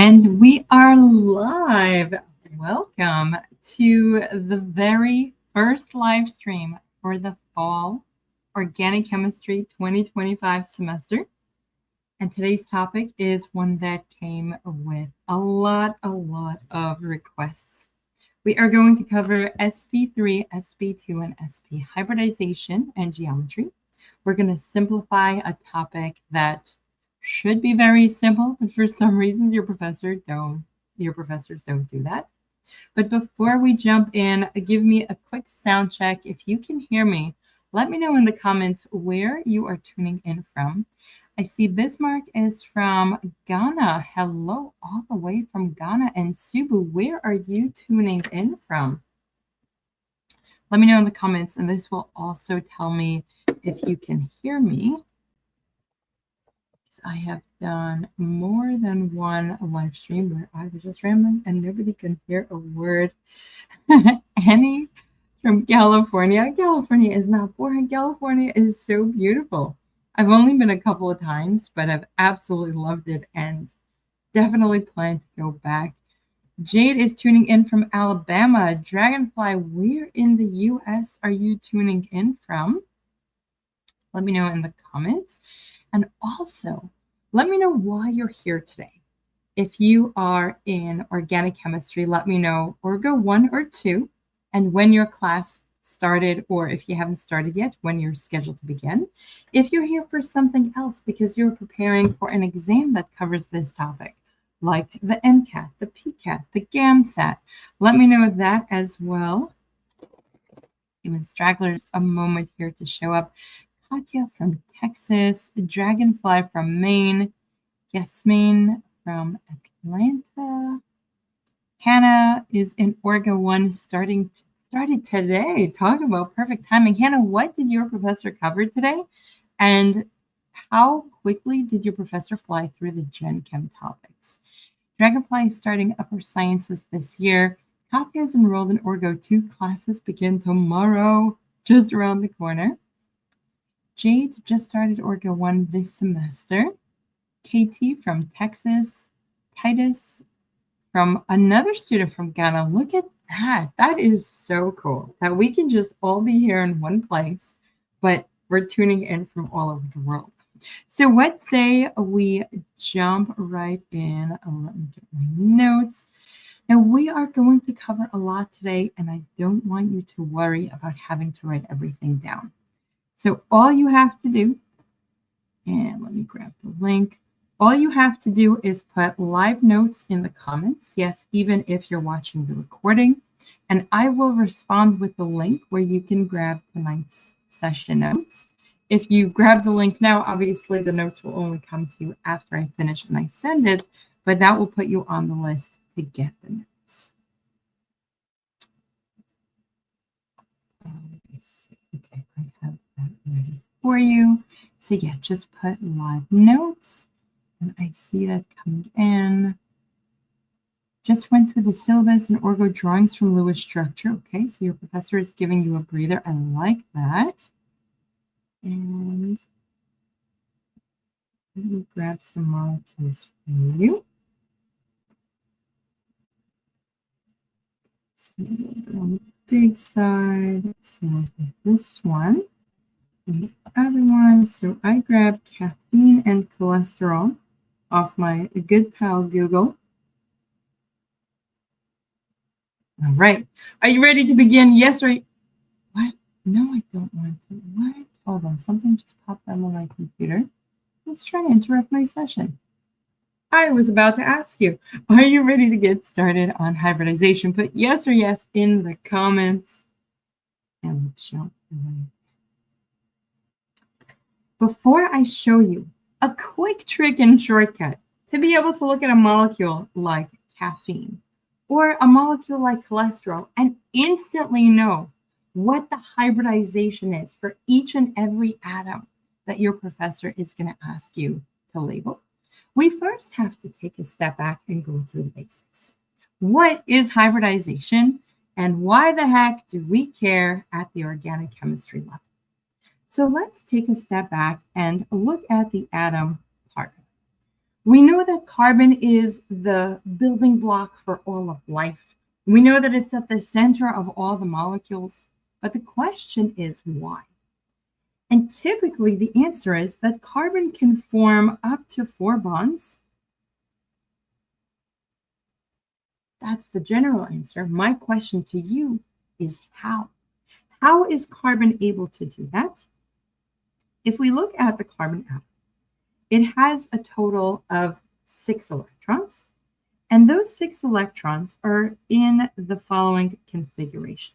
And we are live. Welcome to the very first live stream for the fall Organic Chemistry 2025 semester. And today's topic is one that came with a lot of requests. We are going to cover Sp3, Sp2, and Sp hybridization and geometry. We're going to simplify a topic that should be very simple, but for some reason your professors don't do that. But before we jump in, give me a quick sound check. If you can hear me, let me know in the comments where you are tuning in from. I see Bismarck is from Ghana. Hello, all the way from Ghana. And Subu, where are you tuning in from? Let me know in the comments, and this will also tell me if you can hear me. I have done more than one live stream where I was just rambling and nobody can hear a word. Annie from California. California is not boring. California is so beautiful. I've only been a couple of times, but I've absolutely loved it and definitely plan to go back. Jade is tuning in from Alabama. Dragonfly, where in the US are you tuning in from? Let me know in the comments. And also, let me know why you're here today. If you are in organic chemistry, let me know Orgo 1 or 2 and when your class started, or if you haven't started yet, when you're scheduled to begin. If you're here for something else because you're preparing for an exam that covers this topic, like the MCAT, the PCAT, the GAMSAT, let me know that as well. Giving stragglers a moment here to show up. Katya from Texas, Dragonfly from Maine, Yasmin from Atlanta. Hannah is in Orgo 1 started today. Talk about perfect timing. Hannah, what did your professor cover today? And how quickly did your professor fly through the Gen Chem topics? Dragonfly is starting upper sciences this year. Katya is enrolled in Orgo 2. Classes begin tomorrow, just around the corner. Jade just started Orgo 1 this semester. KT from Texas. Titus from another student from Ghana. Look at that. That is so cool that we can just all be here in one place, but we're tuning in from all over the world. So what say we jump right in? Let me get my notes. Now, we are going to cover a lot today, and I don't want you to worry about having to write everything down. So all you have to do, and let me grab the link. All you have to do is put live notes in the comments. Yes, even if you're watching the recording. And I will respond with the link where you can grab tonight's session notes. If you grab the link now, obviously the notes will only come to you after I finish and I send it, but that will put you on the list to get the notes. Okay, I have that ready for you. So yeah, just put live notes. And I see that coming in. Just went through the syllabus and Orgo drawings from Lewis structure. Okay, so your professor is giving you a breather. I like that. And let me grab some molecules for you. So on the big side, so this one. And the other one, so I grabbed caffeine and cholesterol off my good pal Google. All right, are you ready to begin? Yes or what? No, I don't want to. What? Hold on, something just popped up on my computer. Let's try to interrupt my session. I was about to ask you, are you ready to get started on hybridization? Put yes or yes in the comments and we'll jump in. Before I show you a quick trick and shortcut to be able to look at a molecule like caffeine or a molecule like cholesterol and instantly know what the hybridization is for each and every atom that your professor is going to ask you to label, we first have to take a step back and go through the basics. What is hybridization and why the heck do we care at the organic chemistry level? So let's take a step back and look at the atom part. We know that carbon is the building block for all of life. We know that it's at the center of all the molecules, but the question is why? And typically the answer is that carbon can form up to 4 bonds. That's the general answer. My question to you is how? How is carbon able to do that? If we look at the carbon atom, it has a total of 6 electrons, and those 6 electrons are in the following configuration.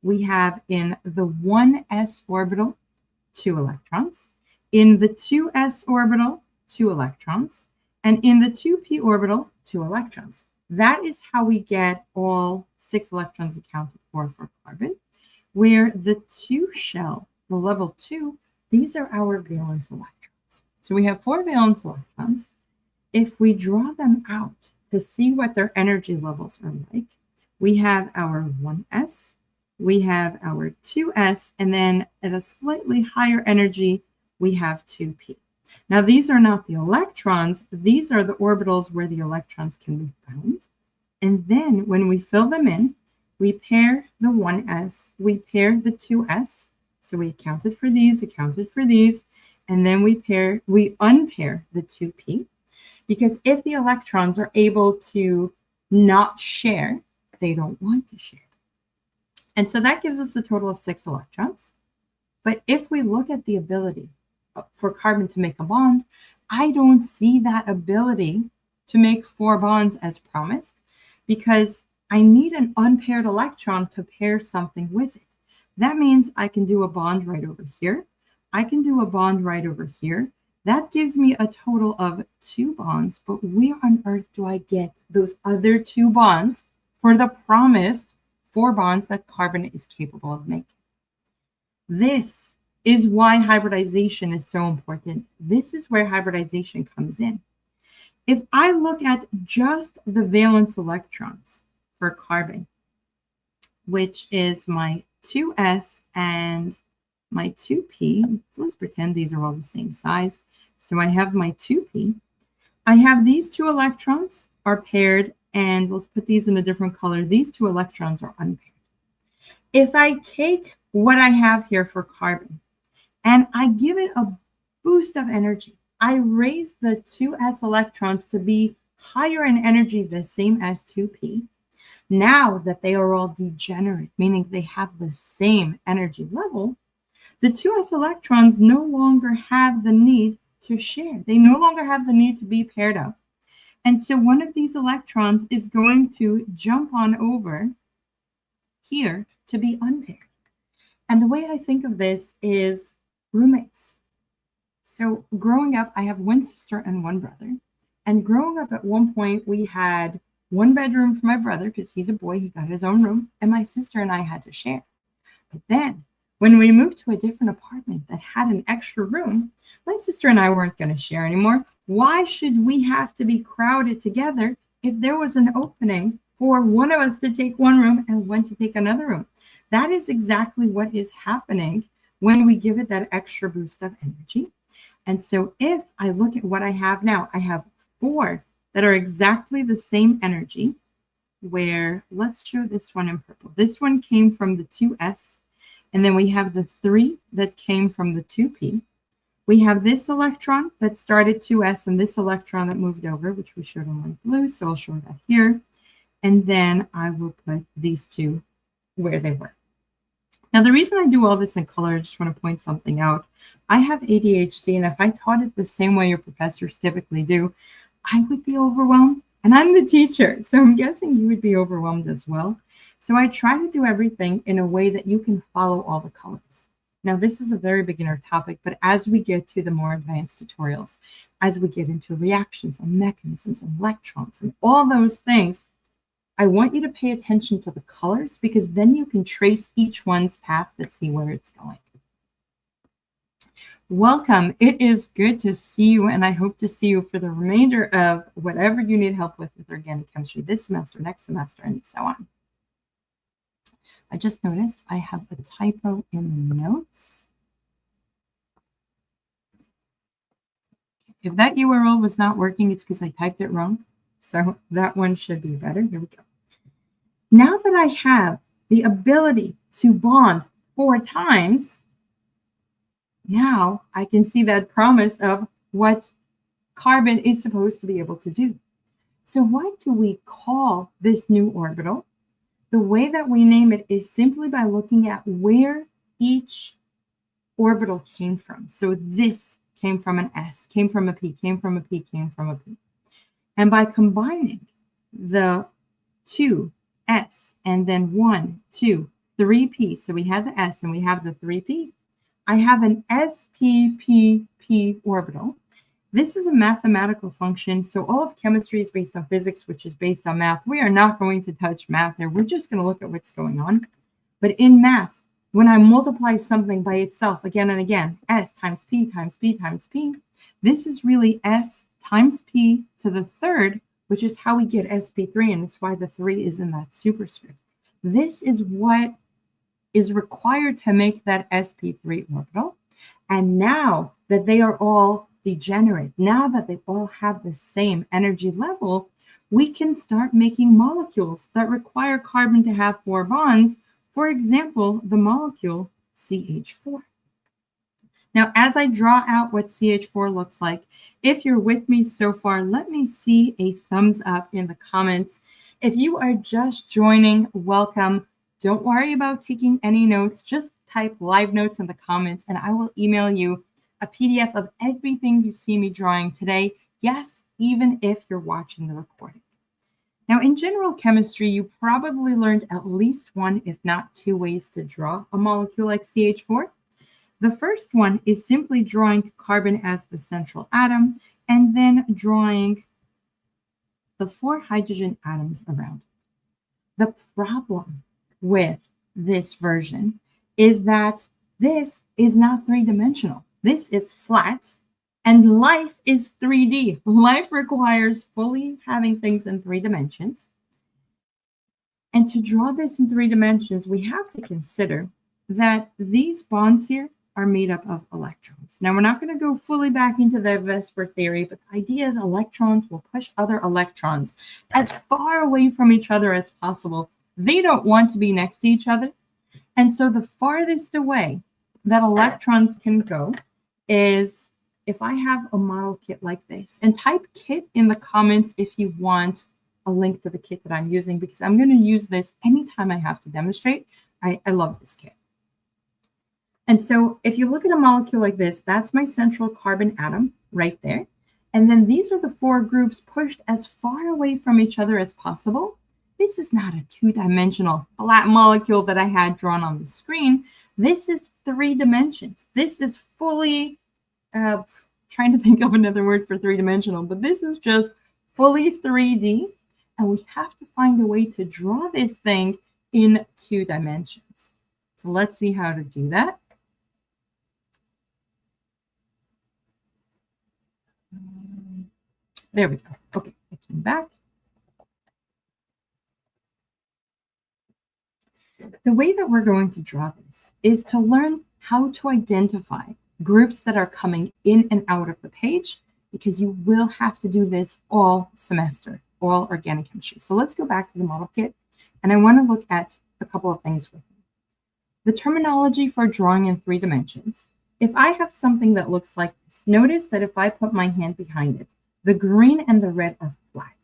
We have in the 1s orbital, 2 electrons, in the 2s orbital, 2 electrons, and in the 2p orbital, 2 electrons. That is how we get all 6 electrons accounted for carbon, where the 2 shell, the level 2, these are our valence electrons. So we have 4 valence electrons. If we draw them out to see what their energy levels are like, we have our 1s, we have our 2s, and then at a slightly higher energy, we have 2p. Now, these are not the electrons. These are the orbitals where the electrons can be found. And then when we fill them in, we pair the 1s, we pair the 2s. So we accounted for these, and then we unpair the 2p. Because if the electrons are able to not share, they don't want to share. And so that gives us a total of 6 electrons. But if we look at the ability for carbon to make a bond, I don't see that ability to make 4 bonds as promised, because I need an unpaired electron to pair something with it. That means I can do a bond right over here. I can do a bond right over here. That gives me a total of 2 bonds, but where on earth do I get those other 2 bonds for the promised 4 bonds that carbon is capable of making? This is why hybridization is so important. This is where hybridization comes in. If I look at just the valence electrons for carbon, which is my 2s and my 2p, let's pretend these are all the same size. So I have my 2p. I have these 2 electrons are paired, and let's put these in a different color. These 2 electrons are unpaired. If I take what I have here for carbon and I give it a boost of energy, I raise the 2s electrons to be higher in energy, the same as 2p. Now that they are all degenerate, meaning they have the same energy level, the 2s electrons no longer have the need to share. They no longer have the need to be paired up. And so one of these electrons is going to jump on over here to be unpaired. And the way I think of this is roommates. So growing up, I have 1 sister and 1 brother. And growing up, at one point, we had 1 bedroom for my brother because he's a boy, he got his own room, and my sister and I had to share. But then when we moved to a different apartment that had an extra room, my sister and I weren't going to share anymore. Why should we have to be crowded together if there was an opening for one of us to take one room and one to take another room? That is exactly what is happening when we give it that extra boost of energy. And so if I look at what I have now, I have 4 that are exactly the same energy, where let's show this one in purple. This one came from the 2s, and then we have the 3 that came from the 2p. We have this electron that started 2s and this electron that moved over, which we showed in light blue, so I'll show that here. And then I will put these 2 where they were. Now, the reason I do all this in color, I just want to point something out. I have ADHD, and if I taught it the same way your professors typically do, I would be overwhelmed. And I'm the teacher, so I'm guessing you would be overwhelmed as well. So I try to do everything in a way that you can follow all the colors. Now, this is a very beginner topic, but as we get to the more advanced tutorials, as we get into reactions and mechanisms and electrons and all those things, I want you to pay attention to the colors, because then you can trace each one's path to see where it's going. Welcome. It is good to see you, and I hope to see you for the remainder of whatever you need help with organic chemistry this semester, next semester, and so on. I just noticed I have a typo in the notes. If that URL was not working, it's because I typed it wrong. So that one should be better. Here we go. Now that I have the ability to bond 4 times, now I can see that promise of what carbon is supposed to be able to do. So what do we call this new orbital? The way that we name it is simply by looking at where each orbital came from. So this came from an S, came from a P, came from a P, came from a P. And by combining the 2S and then 1, 2, 3P, so we have the S and we have the 3P, I have an Sp²p orbital. This is a mathematical function, so all of chemistry is based on physics, which is based on math. We are not going to touch math here. We're just going to look at what's going on. But in math, when I multiply something by itself again and again, S times P times P times P, this is really S times P to the third, which is how we get Sp3, and it's why the 3 is in that superscript. This is what is required to make that Sp3 orbital. And now that they are all degenerate, now that they all have the same energy level, we can start making molecules that require carbon to have 4 bonds. For example, the molecule CH4. Now, as I draw out what CH4 looks like, if you're with me so far, let me see a thumbs up in the comments. If you are just joining, welcome. Don't worry about taking any notes. Just type live notes in the comments and I will email you a PDF of everything you see me drawing today. Yes, even if you're watching the recording. Now, in general chemistry, you probably learned at least 1, if not 2 ways to draw a molecule like CH4. The first one is simply drawing carbon as the central atom and then drawing the 4 hydrogen atoms around it. The problem with this version is that this is not 3-dimensional. This is flat, and life is 3D. Life requires fully having things in 3 dimensions. And to draw this in 3 dimensions, we have to consider that these bonds here are made up of electrons. Now, we're not going to go fully back into the Vesper theory, but the idea is electrons will push other electrons as far away from each other as possible. They don't want to be next to each other. And so the farthest away that electrons can go is if I have a model kit like this, and type kit in the comments if you want a link to the kit that I'm using, because I'm going to use this anytime I have to demonstrate. I love this kit. And so if you look at a molecule like this, that's my central carbon atom right there. And then these are the 4 groups pushed as far away from each other as possible. This is not a 2-dimensional flat molecule that I had drawn on the screen. This is 3 dimensions. This is fully, trying to think of another word for 3-dimensional, but this is just fully 3D. And we have to find a way to draw this thing in 2 dimensions. So let's see how to do that. There we go. Okay, I came back. The way that we're going to draw this is to learn how to identify groups that are coming in and out of the page, because you will have to do this all semester, all organic chemistry. So let's go back to the model kit, and I want to look at a couple of things with you. The terminology for drawing in 3 dimensions. If I have something that looks like this, notice that if I put my hand behind it, the green and the red are flat.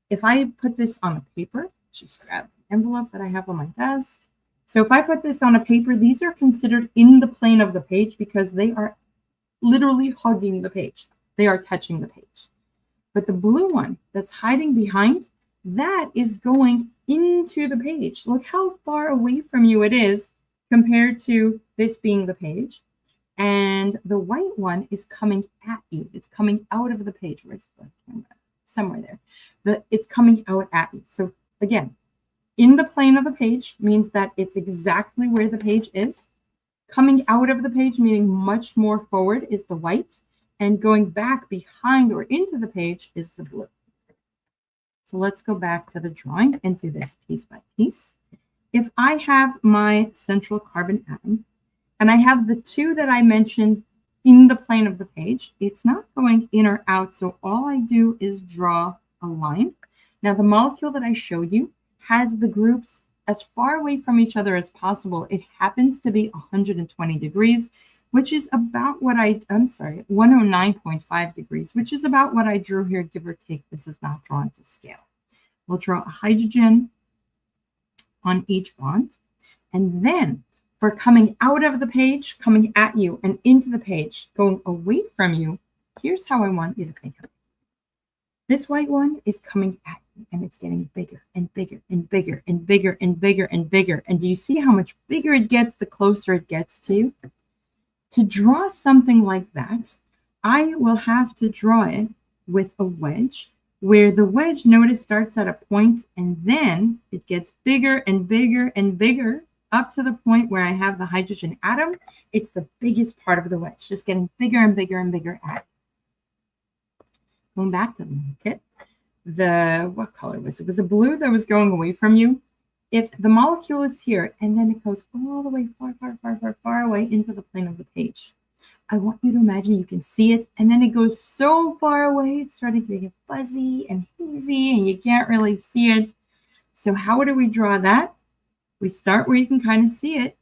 If I put this on a paper, just grab an envelope that I have on my desk. So if I put this on a paper, these are considered in the plane of the page because they are literally hugging the page. They are touching the page. But the blue one that's hiding behind, that is going into the page. Look how far away from you it is compared to this being the page. And the white one is coming at you. It's coming out of the page. Where's the camera? Somewhere there. It's coming out at you. So again, in the plane of the page means that it's exactly where the page is. Coming out of the page, meaning much more forward, is the white. And going back behind or into the page is the blue. So let's go back to the drawing and do this piece by piece. If I have my central carbon atom, and I have the 2 that I mentioned in the plane of the page. It's not going in or out, so all I do is draw a line. Now, the molecule that I showed you has the groups as far away from each other as possible. It happens to be 120 degrees, which is about what I'm sorry, 109.5 degrees, which is about what I drew here, give or take. This is not drawn to scale. We'll draw a hydrogen on each bond. And then for coming out of the page, coming at you and into the page, going away from you, here's how I want you to think of it. This white one is coming at you, and it's getting bigger and bigger and bigger and bigger and bigger and bigger. And do you see how much bigger it gets the closer it gets to you? To draw something like that, I will have to draw it with a wedge, where the wedge, notice, starts at a point, and then it gets bigger and bigger and bigger up to the point where I have the hydrogen atom. It's the biggest part of the wedge, just getting bigger and bigger and bigger at it. Going back to the kit, what color was it? It was a blue that was going away from you. If the molecule is here and then it goes all the way far, far, far, far, far away into the plane of the page, I want you to imagine you can see it, and then it goes so far away, it's starting to get fuzzy and hazy, and you can't really see it. So how do we draw that? We start where you can kind of see it,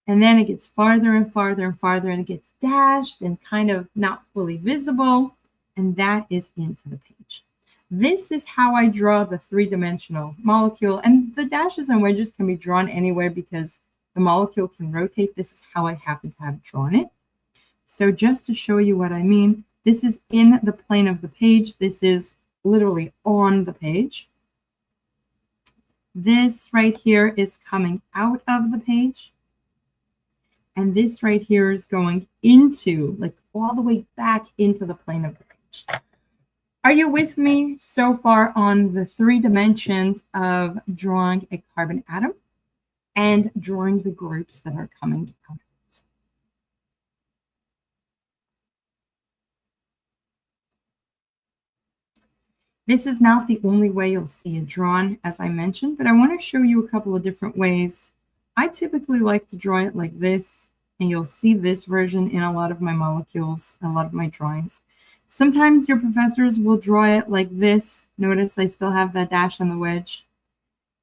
and then it gets farther and farther and farther, and it gets dashed and kind of not fully visible, and that is into the page. This is how I draw the three-dimensional molecule, and the dashes and wedges can be drawn anywhere because the molecule can rotate. This is how I happen to have drawn it. So just to show you what I mean, this is in the plane of the page. This is literally on the page. This right here is coming out of the page. And this right here is going into, like, all the way back into the plane of the page. Are you with me so far on the 3 dimensions of drawing a carbon atom and drawing the groups that are coming out? This is not the only way you'll see it drawn, as I mentioned, but I want to show you a couple of different ways. I typically like to draw it like this, and you'll see this version in a lot of my molecules, a lot of my drawings. Sometimes your professors will draw it like this. Notice I still have that dash on the wedge.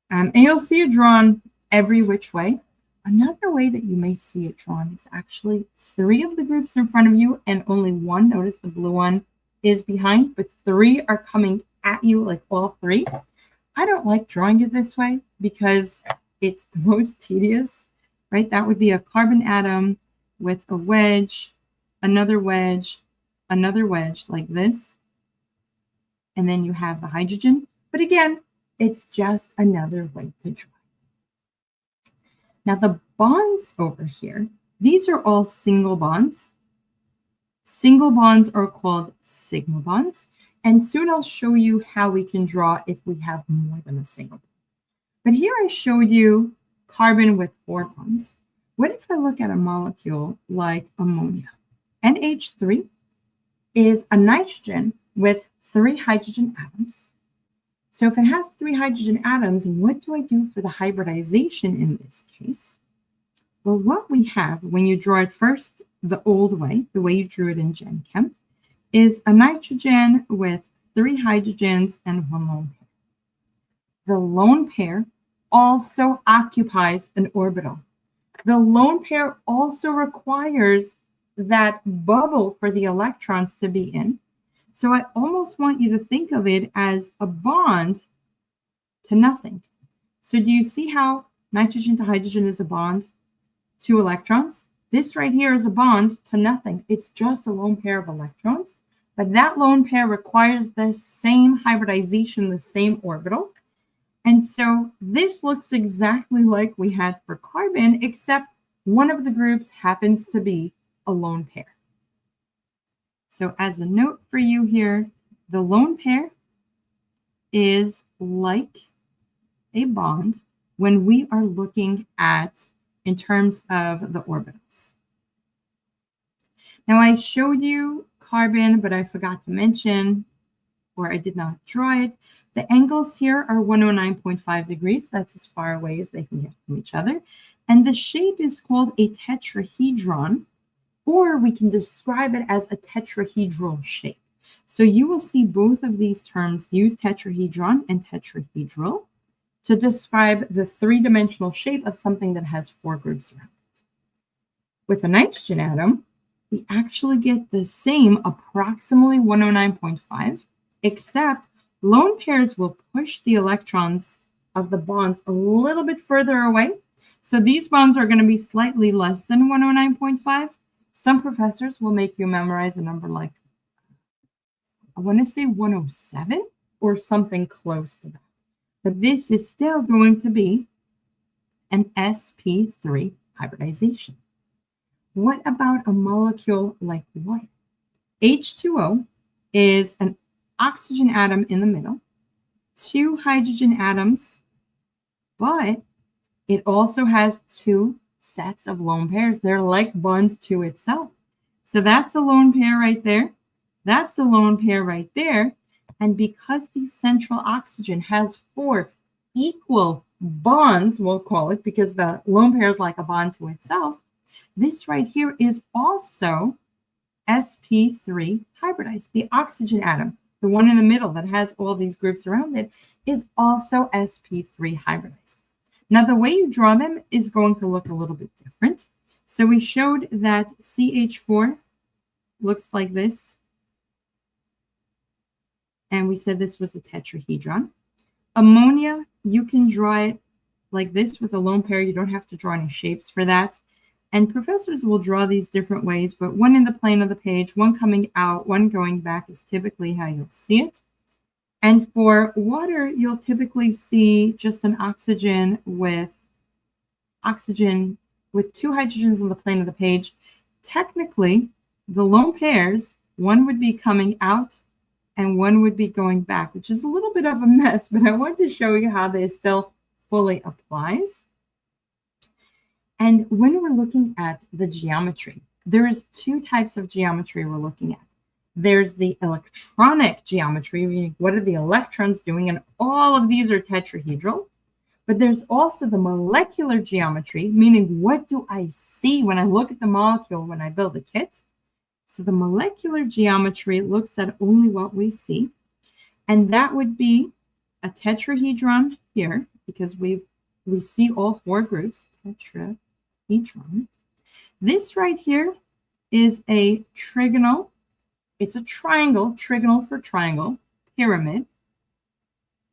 And you'll see it drawn every which way. Another way that you may see it drawn is actually 3 of the groups in front of you and only 1, notice the blue one, is behind, but 3 are coming at you, like all 3. I don't like drawing it this way because it's the most tedious, right? That would be a carbon atom with a wedge, another wedge like this, and then you have the hydrogen. But again, it's just another way to draw. Now the bonds over here, these are all single bonds. Single bonds are called sigma bonds, and soon I'll show you how we can draw if we have more than a single bond. But here I showed you carbon with 4 bonds. What if I look at a molecule like ammonia? NH3 is a nitrogen with 3 hydrogen atoms. So if it has 3 hydrogen atoms, what do I do for the hybridization in this case? Well, what we have when you draw it first, the old way, the way you drew it in Gen Chem, is a nitrogen with 3 hydrogens and 1 lone pair. The lone pair also occupies an orbital. The lone pair also requires that bubble for the electrons to be in. So I almost want you to think of it as a bond to nothing. So do you see how nitrogen to hydrogen is a bond? 2 electrons. This right here is a bond to nothing. It's just a lone pair of electrons. But that lone pair requires the same hybridization, the same orbital. And so this looks exactly like we had for carbon, except one of the groups happens to be a lone pair. So as a note for you here, the lone pair is like a bond when we are looking at in terms of the orbitals. Now I showed you carbon, but I forgot to mention, or I did not draw it. The angles here are 109.5 degrees. That's as far away as they can get from each other. And the shape is called a tetrahedron. or we can describe it as a tetrahedral shape. So you will see both of these terms use tetrahedron and tetrahedral to describe the three-dimensional shape of something that has four groups around it. With a nitrogen atom, we actually get the same approximately 109.5, except lone pairs will push the electrons of the bonds a little bit further away. So these bonds are going to be slightly less than 109.5. Some professors will make you memorize a number like, I want to say 107 or something close to that. But this is still going to be an sp³ hybridization. What about a molecule like water? H2O is an oxygen atom in the middle, two hydrogen atoms, but it also has two sets of lone pairs. They're like bonds to itself. So that's a lone pair right there. That's a lone pair right there. And because the central oxygen has four equal bonds, we'll call it, because the lone pair is like a bond to itself, this right here is also sp³ hybridized. The oxygen atom, the one in the middle that has all these groups around it, is also sp³ hybridized. Now, the way you draw them is going to look a little bit different. So we showed that CH4 looks like this. And we said this was a tetrahedron. Ammonia, you can draw it like this with a lone pair. You don't have to draw any shapes for that. And professors will draw these different ways, but one in the plane of the page, one coming out, one going back is typically how you'll see it. And for water, you'll typically see just an oxygen with two hydrogens on the plane of the page. Technically, the lone pairs, one would be coming out and one would be going back, which is a little bit of a mess, but I want to show you how this still fully applies. And when we're looking at the geometry, there is two types of geometry we're looking at. There's the electronic geometry, meaning what are the electrons doing? And all of these are tetrahedral. But there's also the molecular geometry, meaning what do I see when I look at the molecule when I build a kit? So the molecular geometry looks at only what we see. And that would be a tetrahedron here, because we see all four groups, tetrahedron. This right here is a trigonal. It's a triangle, trigonal for triangle, pyramid,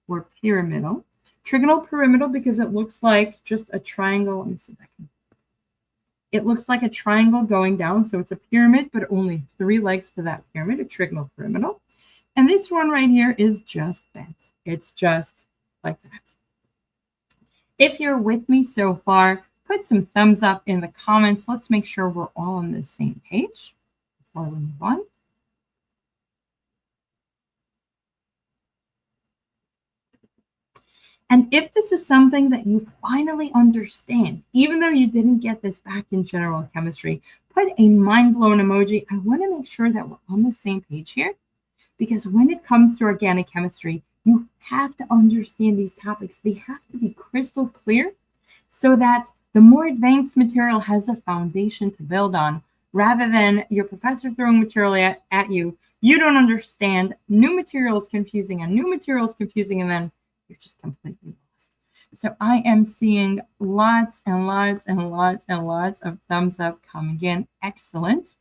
or pyramidal. Trigonal pyramidal because it looks like just a triangle. Let me see if I can. It looks like a triangle going down, so it's a pyramid, but only three legs to that pyramid, a trigonal pyramidal. And this one right here is just bent. It's just like that. If you're with me so far, put some thumbs up in the comments. Let's make sure we're all on the same page before we move on. And if this is something that you finally understand, even though you didn't get this back in general chemistry, put a mind-blown emoji. I want to make sure that we're on the same page here, because when it comes to organic chemistry, you have to understand these topics. They have to be crystal clear so that the more advanced material has a foundation to build on, rather than your professor throwing material at you, you don't understand, new material is confusing, and new material is confusing, and then you're just completely lost. So I am seeing lots and lots and lots and lots of thumbs up coming in. Excellent.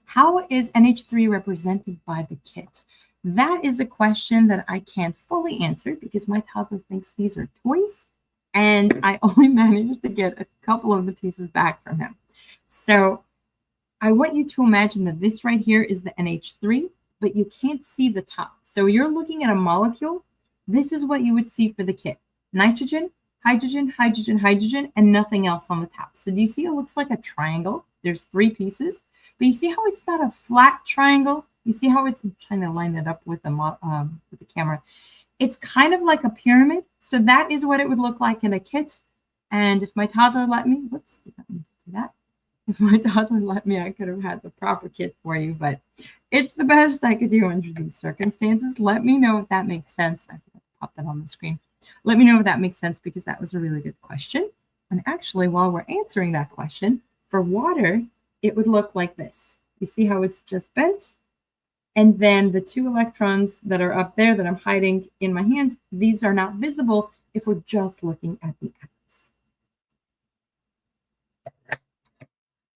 How is NH3 represented by the kit? That is a question that I can't fully answer because my toddler thinks these are toys, and I only managed to get a couple of the pieces back from him. So I want you to imagine that this right here is the NH3, but you can't see the top. So you're looking at a molecule. This is what you would see for the kit. Nitrogen, hydrogen, hydrogen, hydrogen, and nothing else on the top. So do you see it looks like a triangle? There's three pieces, but you see how it's not a flat triangle? You see how it's, I'm trying to line it up with the camera. It's kind of like a pyramid. So that is what it would look like in a kit. And if my toddler let me, whoops, did not mean to do that. If my toddler let me, I could have had the proper kit for you, but it's the best I could do under these circumstances. Let me know if that makes sense. I forgot to pop that on the screen. Let me know if that makes sense, because that was a really good question. And actually, while we're answering that question, for water, it would look like this. You see how it's just bent? And then the 2 electrons that are up there that I'm hiding in my hands, these are not visible if we're just looking at the atoms.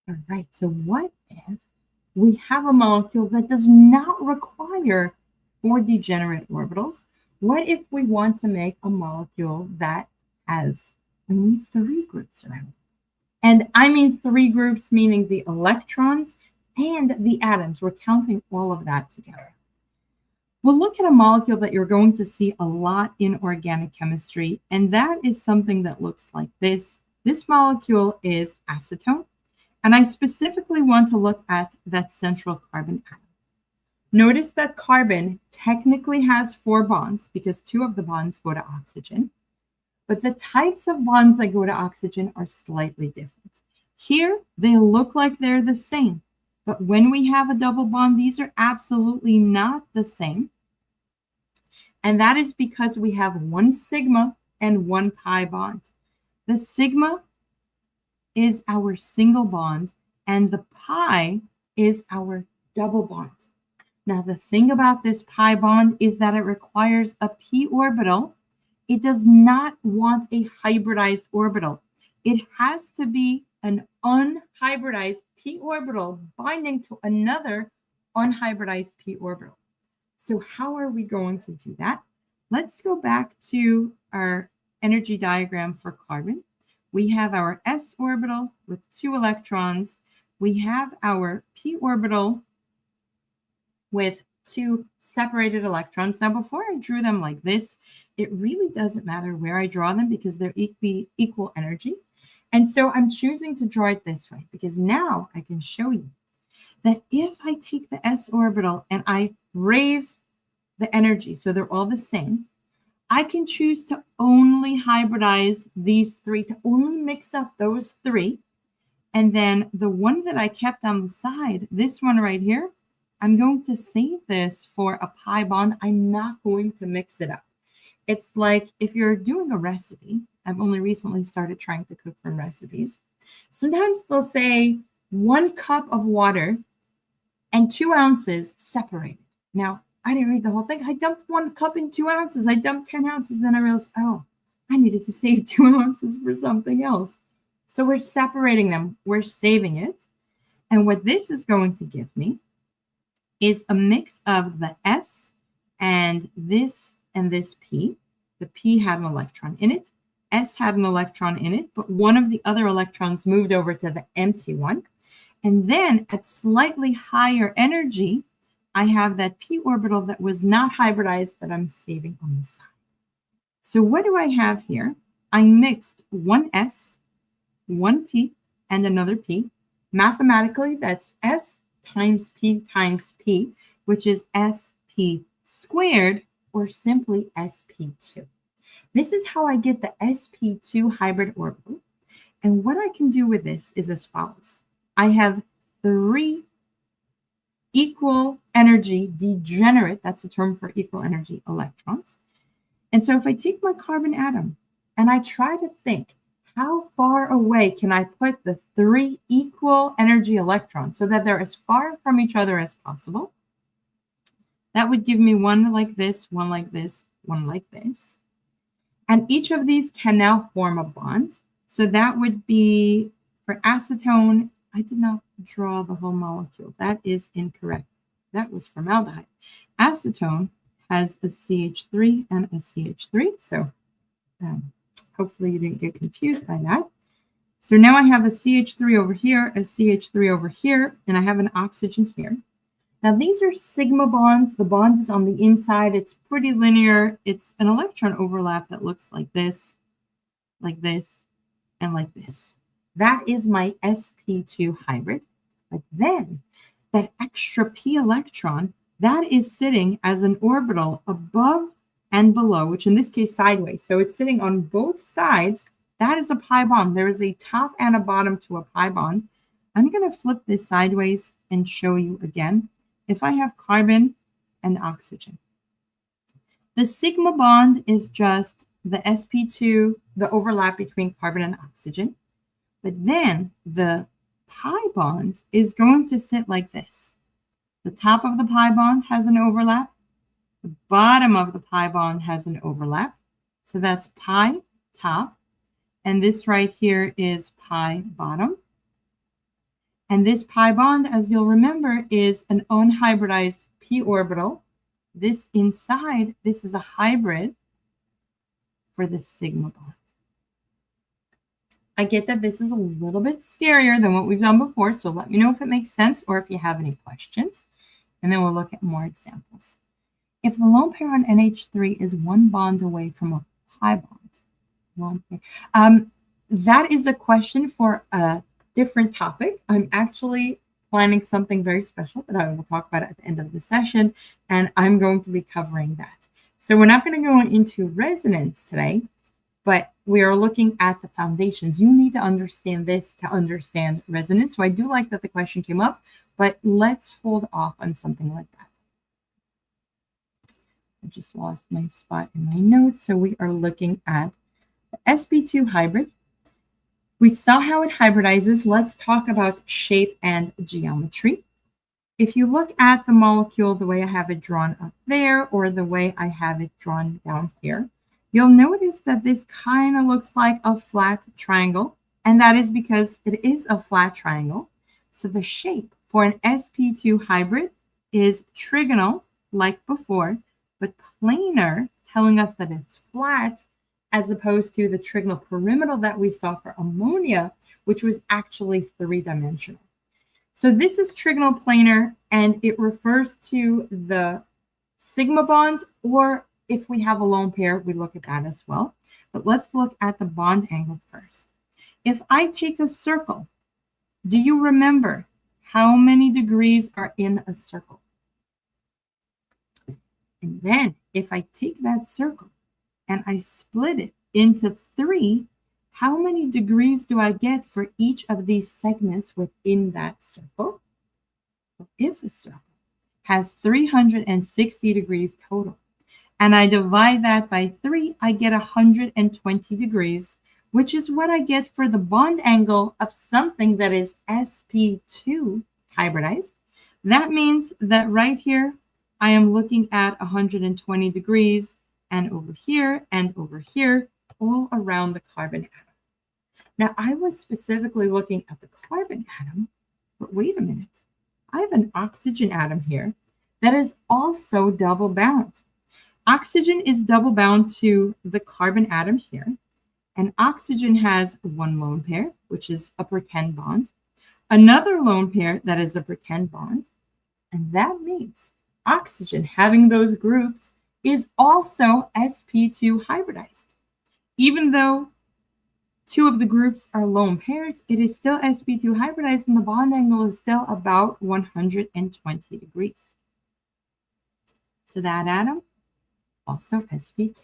All right, so what if we have a molecule that does not require 4 degenerate orbitals? What if we want to make a molecule that has only 3 groups around it? And I mean 3 groups, meaning the electrons and the atoms. We're counting all of that together. We'll look at a molecule that you're going to see a lot in organic chemistry, and that is something that looks like this. This molecule is acetone, and I specifically want to look at that central carbon atom. Notice that carbon technically has 4 bonds because 2 of the bonds go to oxygen, but the types of bonds that go to oxygen are slightly different. Here, they look like they're the same, but when we have a double bond, these are absolutely not the same. And that is because we have 1 sigma and 1 pi bond. The sigma is our single bond, and the pi is our double bond. Now, the thing about this pi bond is that it requires a p orbital. It does not want a hybridized orbital. It has to be an unhybridized p orbital binding to another unhybridized p orbital. So how are we going to do that? Let's go back to our energy diagram for carbon. We have our s orbital with 2 electrons. We have our p orbital with 2 separated electrons. Now, before I drew them like this, it really doesn't matter where I draw them because they're equal energy. And so I'm choosing to draw it this way because now I can show you that if I take the s orbital and I raise the energy so they're all the same, I can choose to only hybridize these 3, to only mix up those 3. And then the one that I kept on the side, this one right here, I'm going to save this for a pi bond. I'm not going to mix it up. It's like if you're doing a recipe, I've only recently started trying to cook from recipes. Sometimes they'll say 1 cup of water and 2 ounces separated. Now, I didn't read the whole thing. I dumped 1 cup and 2 ounces. I dumped 10 ounces. Then I realized, oh, I needed to save 2 ounces for something else. So we're separating them. We're saving it. And what this is going to give me is a mix of the S and this P. The P had an electron in it. S had an electron in it, but one of the other electrons moved over to the empty one. And then at slightly higher energy, I have that p orbital that was not hybridized that I'm saving on the side. So what do I have here? I mixed 1 s, 1 p, and another p. Mathematically, that's s times p, which is sp squared, or simply sp2. This is how I get the sp2 hybrid orbital. And what I can do with this is as follows. I have 3 equal energy degenerate, that's a term for equal energy electrons. And so if I take my carbon atom and I try to think, how far away can I put the 3 equal energy electrons so that they're as far from each other as possible? That would give me 1 like this, 1 like this, 1 like this. And each of these can now form a bond. So that would be for acetone. I did not draw the whole molecule. That is incorrect. That was formaldehyde. Acetone has a CH3 and a CH3. So hopefully you didn't get confused by that. So now I have a CH3 over here, a CH3 over here, and I have an oxygen here. Now these are sigma bonds. The bond is on the inside. It's pretty linear. It's an electron overlap that looks like this, and like this. That is my sp2 hybrid. But then that extra p electron, that is sitting as an orbital above and below, which in this case sideways. So it's sitting on both sides. That is a pi bond. There is a top and a bottom to a pi bond. I'm going to flip this sideways and show you again. If I have carbon and oxygen, the sigma bond is just the sp2, the overlap between carbon and oxygen. But then the pi bond is going to sit like this. The top of the pi bond has an overlap. The bottom of the pi bond has an overlap. So that's pi top. And this right here is pi bottom. And this pi bond, as you'll remember, is an unhybridized p orbital. This inside, this is a hybrid for the sigma bond. I get that this is a little bit scarier than what we've done before, so let me know if it makes sense or if you have any questions, and then we'll look at more examples. If the lone pair on NH3 is one bond away from a pi bond, lone pair, that is a question for a different topic. I'm actually planning something very special that I will talk about at the end of the session, and I'm going to be covering that. So we're not going to go into resonance today, but we are looking at the foundations. You need to understand this to understand resonance. So I do like that the question came up, but let's hold off on something like that. I just lost my spot in my notes. So we are looking at the sp² hybrid. We saw how it hybridizes. Let's talk about shape and geometry. If you look at the molecule the way I have it drawn up there or the way I have it drawn down here, you'll notice that this kind of looks like a flat triangle, and that is because it is a flat triangle. So the shape for an sp² hybrid is trigonal, like before, but planar, telling us that it's flat, as opposed to the trigonal pyramidal that we saw for ammonia, which was actually three-dimensional. So this is trigonal planar, and it refers to the sigma bonds, or if we have a lone pair, we look at that as well. But let's look at the bond angle first. If I take a circle, do you remember how many degrees are in a circle? And then if I take that circle and I split it into 3, how many degrees do I get for each of these segments within that circle? Well, if a circle has 360 degrees total, and I divide that by 3, I get 120 degrees, which is what I get for the bond angle of something that is sp² hybridized. That means that right here, I am looking at 120 degrees, and over here, all around the carbon atom. Now, I was specifically looking at the carbon atom, but wait a minute. I have an oxygen atom here that is also double bound. Oxygen is double bound to the carbon atom here, and oxygen has one lone pair, which is a pretend bond, another lone pair that is a pretend bond, and that means oxygen having those groups is also sp² hybridized. Even though 2 of the groups are lone pairs, it is still sp² hybridized, and the bond angle is still about 120 degrees. So that atom, also sp².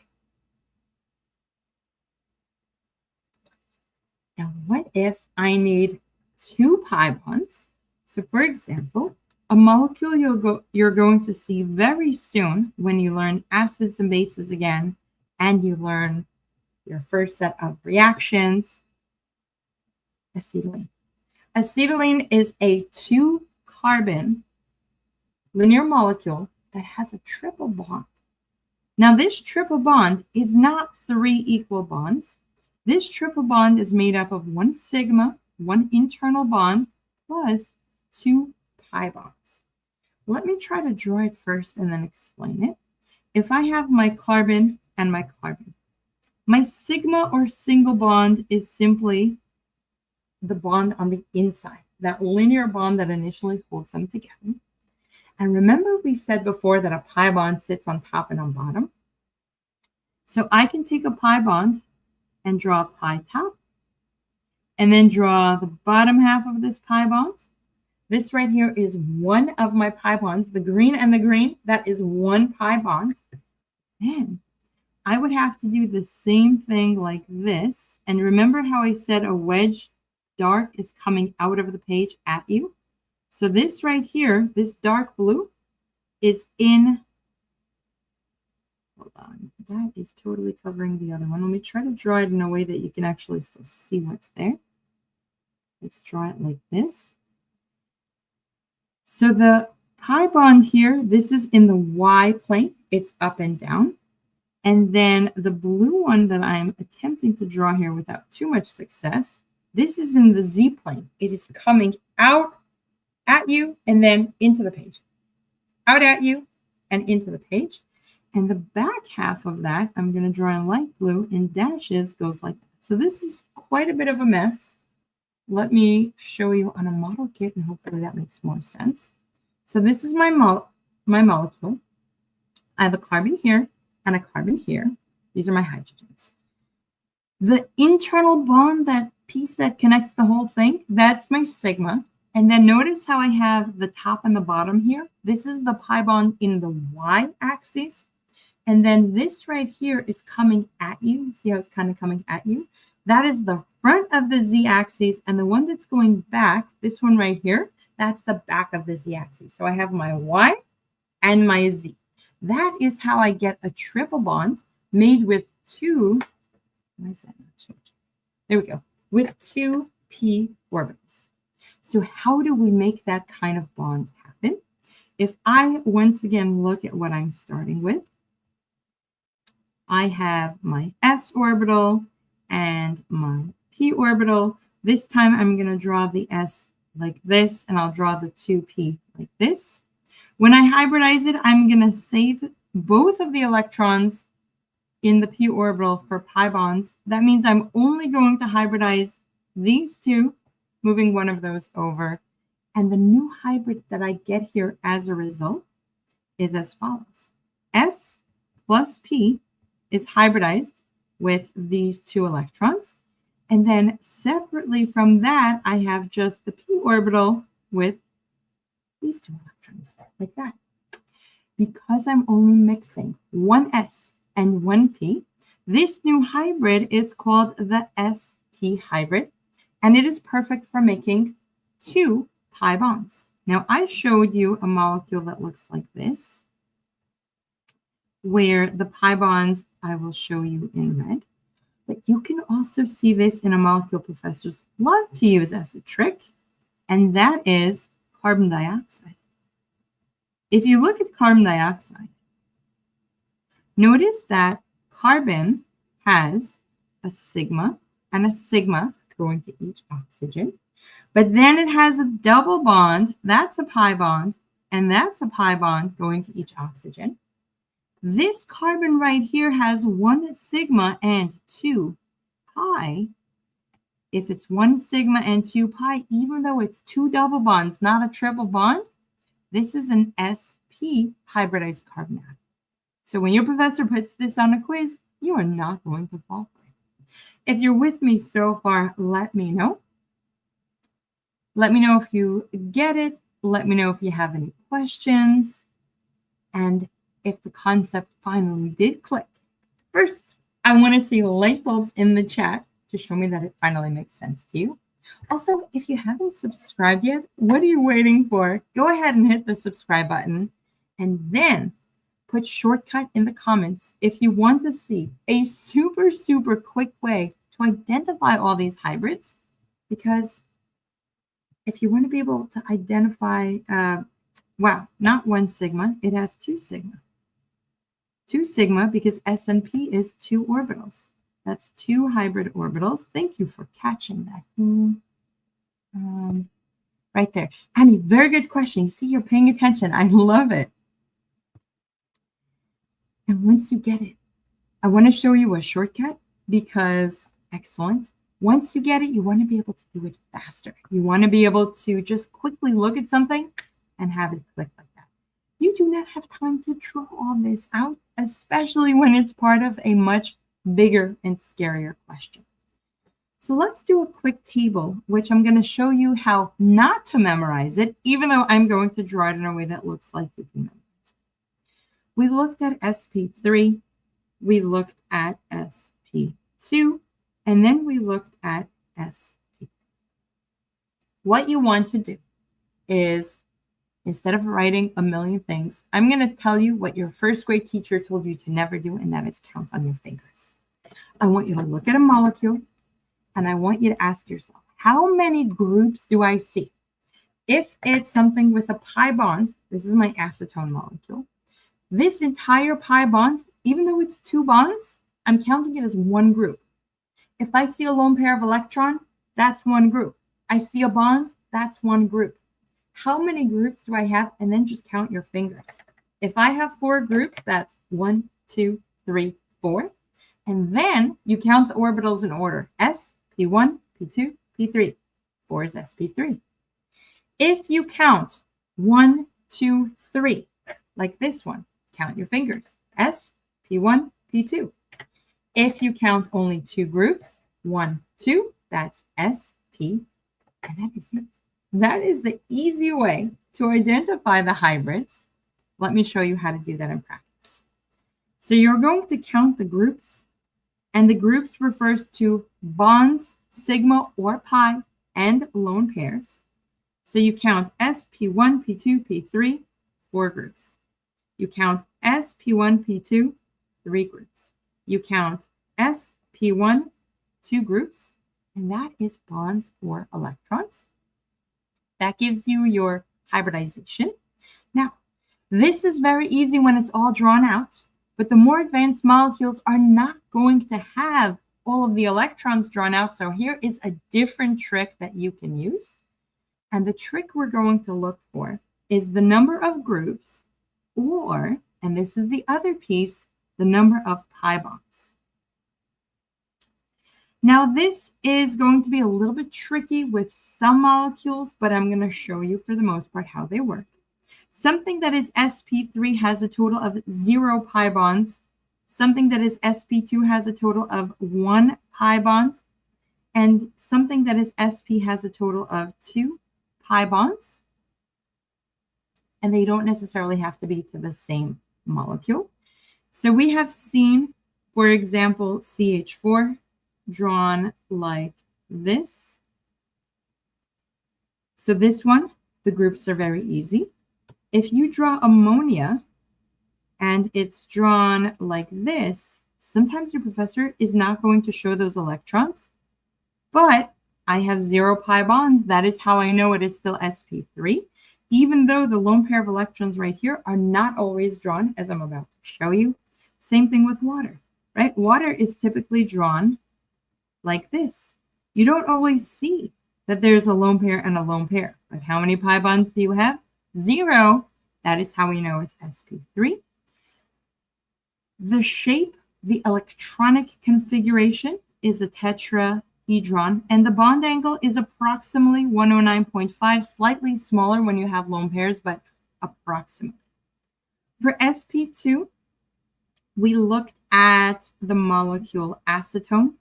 Now, what if I need 2 pi bonds? So for example, a molecule you're going to see very soon when you learn acids and bases again, and you learn your first set of reactions, acetylene. Acetylene is a 2-carbon linear molecule that has a triple bond. Now, this triple bond is not 3 equal bonds. This triple bond is made up of 1 sigma, 1 internal bond, plus 2 pi bonds. Let me try to draw it first and then explain it. If I have my carbon and my carbon, my sigma or single bond is simply the bond on the inside, that linear bond that initially holds them together. And remember we said before that a pi bond sits on top and on bottom. So I can take a pi bond and draw a pi top, and then draw the bottom half of this pi bond. This right here is one of my pi bonds, the green and the green, that is 1 pi bond. Then I would have to do the same thing like this. And remember how I said a wedge dark is coming out of the page at you? So this right here, this dark blue, is in, hold on, that is totally covering the other one. Let me try to draw it in a way that you can actually still see what's there. Let's draw it like this. So the pi bond here, this is in the y plane. It's up and down. And then the blue one that I'm attempting to draw here without too much success, this is in the z plane. It is coming out at you and then into the page. Out at you and into the page. And the back half of that, I'm going to draw in light blue in dashes, goes like that. So this is quite a bit of a mess. Let me show you on a model kit, and hopefully that makes more sense. So this is my molecule. I have a carbon here and a carbon here. These are my hydrogens. The internal bond, that piece that connects the whole thing, that's my sigma. And then notice how I have the top and the bottom here. This is the pi bond in the y-axis. And then this right here is coming at you. See how it's kind of coming at you? That is the front of the z-axis. And the one that's going back, this one right here, that's the back of the z-axis. So I have my y and my z. That is how I get a triple bond made with two, why is that not changed? There we go, with two p orbitals. So how do we make that kind of bond happen? If I once again look at what I'm starting with, I have my s orbital and my p orbital. This time I'm going to draw the s like this, and I'll draw the 2p like this. When I hybridize it, I'm going to save both of the electrons in the p orbital for pi bonds. That means I'm only going to hybridize these two, moving one of those over. And the new hybrid that I get here as a result is as follows. S plus p is hybridized with these two electrons. And then separately from that, I have just the p orbital with these two electrons, like that. Because I'm only mixing one s and one p, this new hybrid is called the sp hybrid, and it is perfect for making two pi bonds. Now, I showed you a molecule that looks like this, where the pi bonds I will show you in red. But you can also see this in a molecule professors love to use as a trick, and that is carbon dioxide. If you look at carbon dioxide, notice that carbon has a sigma and a sigma going to each oxygen, but then it has a double bond, that's a pi bond, and that's a pi bond going to each oxygen. This carbon right here has one sigma and two pi. If it's one sigma and two pi, even though it's two double bonds, not a triple bond, this is an sp hybridized carbon atom. So when your professor puts this on a quiz, you are not going to fall for it. If you're with me so far, let me know. Let me know if you get it. Let me know if you have any questions. And if the concept finally did click. First, I want to see light bulbs in the chat to show me that it finally makes sense to you. Also, if you haven't subscribed yet, what are you waiting for? Go ahead and hit the subscribe button, and then put shortcut in the comments if you want to see a super quick way to identify all these hybrids, because if you want to be able to identify, wow, not one sigma, it has two sigma. Two sigma because S and P is two orbitals. That's two hybrid orbitals. Thank you for catching that. Right there. Annie, very good question. You see, you're paying attention. I love it. And once you get it, I want to show you a shortcut because, excellent. Once you get it, you want to be able to do it faster. You want to be able to just quickly look at something and have it click like that. You do not have time to draw all this out, especially when it's part of a much bigger and scarier question. So let's do a quick table, which I'm going to show you how not to memorize it, even though I'm going to draw it in a way that looks like you can memorize it. We looked at sp3, we looked at sp2, and then we looked at sp. What you want to do is, instead of writing a million things, I'm going to tell you what your first grade teacher told you to never do, and that is count on your fingers. I want you to look at a molecule, and I want you to ask yourself, How many groups do I see? If it's something with a pi bond, this is my acetone molecule. This entire pi bond, even though it's 2 bonds, I'm counting it as 1 group. If I see a lone pair of electron, that's 1 group. I see a bond, that's 1 group. How many groups do I have? And then just count your fingers. If I have 4 groups, that's 1, 2, 3, 4. And then you count the orbitals in order. S, P1, P2, P3. 4 is sp3. If you count 1, 2, 3, like this one, count your fingers. S, P1, P2. If you count only 2 groups, 1, 2, that's sp, and that is it. That is the easy way to identify the hybrids. Let me show you how to do that in practice. So you're going to count the groups, and the groups refers to bonds, sigma or pi, and lone pairs. So you count S, P1, P2, P3, 4 groups. You count S, P1, P2, 3 groups. You count S, P1, 2 groups, and that is bonds or electrons. That gives you your hybridization. Now, this is very easy when it's all drawn out, but the more advanced molecules are not going to have all of the electrons drawn out. So here is a different trick that you can use. And the trick we're going to look for is the number of groups, or, and this is the other piece, the number of pi bonds. Now, this is going to be a little bit tricky with some molecules, but I'm going to show you for the most part how they work. Something that is sp3 has a total of 0 pi bonds. Something that is sp2 has a total of 1 pi bond. And something that is sp has a total of 2 pi bonds. And they don't necessarily have to be to the same molecule. So we have seen, for example, CH4 drawn like this. So this one, the groups are very easy. If you draw ammonia and it's drawn like this, sometimes your professor is not going to show those electrons, but I have 0 pi bonds. That is how I know it is still sp3, even though the lone pair of electrons right here are not always drawn, as I'm about to show you. Same thing with water, right? Water is typically drawn like this. You don't always see that there's a lone pair and a lone pair, but how many pi bonds do you have? 0. That is how we know it's sp3. The shape, the electronic configuration is a tetrahedron, and the bond angle is approximately 109.5, slightly smaller when you have lone pairs, but approximately. For sp2, we looked at the molecule acetone.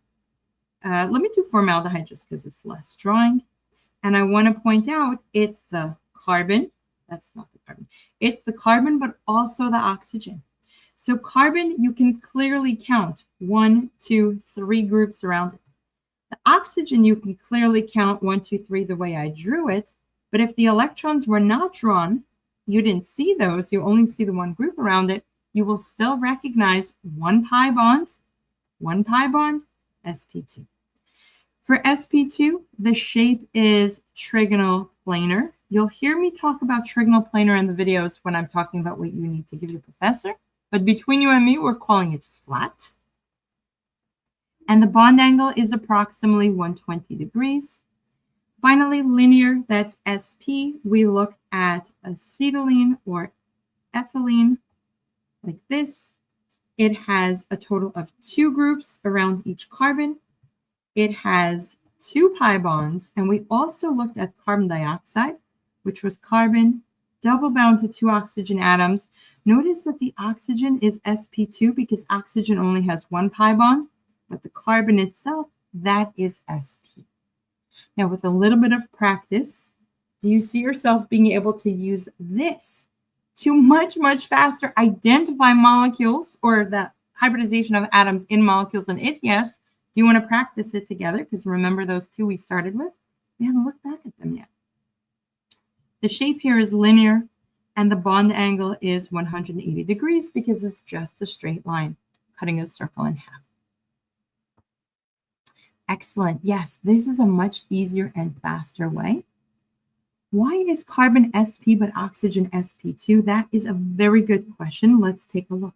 Let me do formaldehyde just because it's less drawing. And I want to point out it's the carbon. That's not the carbon. It's the carbon, but also the oxygen. So carbon, you can clearly count 1, 2, 3 groups around it. The oxygen, you can clearly count 1, 2, 3 the way I drew it. But if the electrons were not drawn, you didn't see those, you only see the 1 group around it, you will still recognize 1 pi bond, sp2. For sp2, the shape is trigonal planar. You'll hear me talk about trigonal planar in the videos when I'm talking about what you need to give your professor. But between you and me, we're calling it flat. And the bond angle is approximately 120 degrees. Finally, linear, that's sp. We looked at acetylene or ethylene like this. It has a total of 2 groups around each carbon. It has 2 pi bonds, and we also looked at carbon dioxide, which was carbon double bound to 2 oxygen atoms. Notice that the oxygen is sp2 because oxygen only has 1 pi bond, but the carbon itself, that is sp. Now, with a little bit of practice, do you see yourself being able to use this to much, much faster identify molecules or the hybridization of atoms in molecules? And if yes, do you want to practice it together? Because remember those 2 we started with? We haven't looked back at them yet. The shape here is linear, and the bond angle is 180 degrees because it's just a straight line, cutting a circle in half. Excellent. Yes, this is a much easier and faster way. Why is carbon sp but oxygen sp2? That is a very good question. Let's take a look.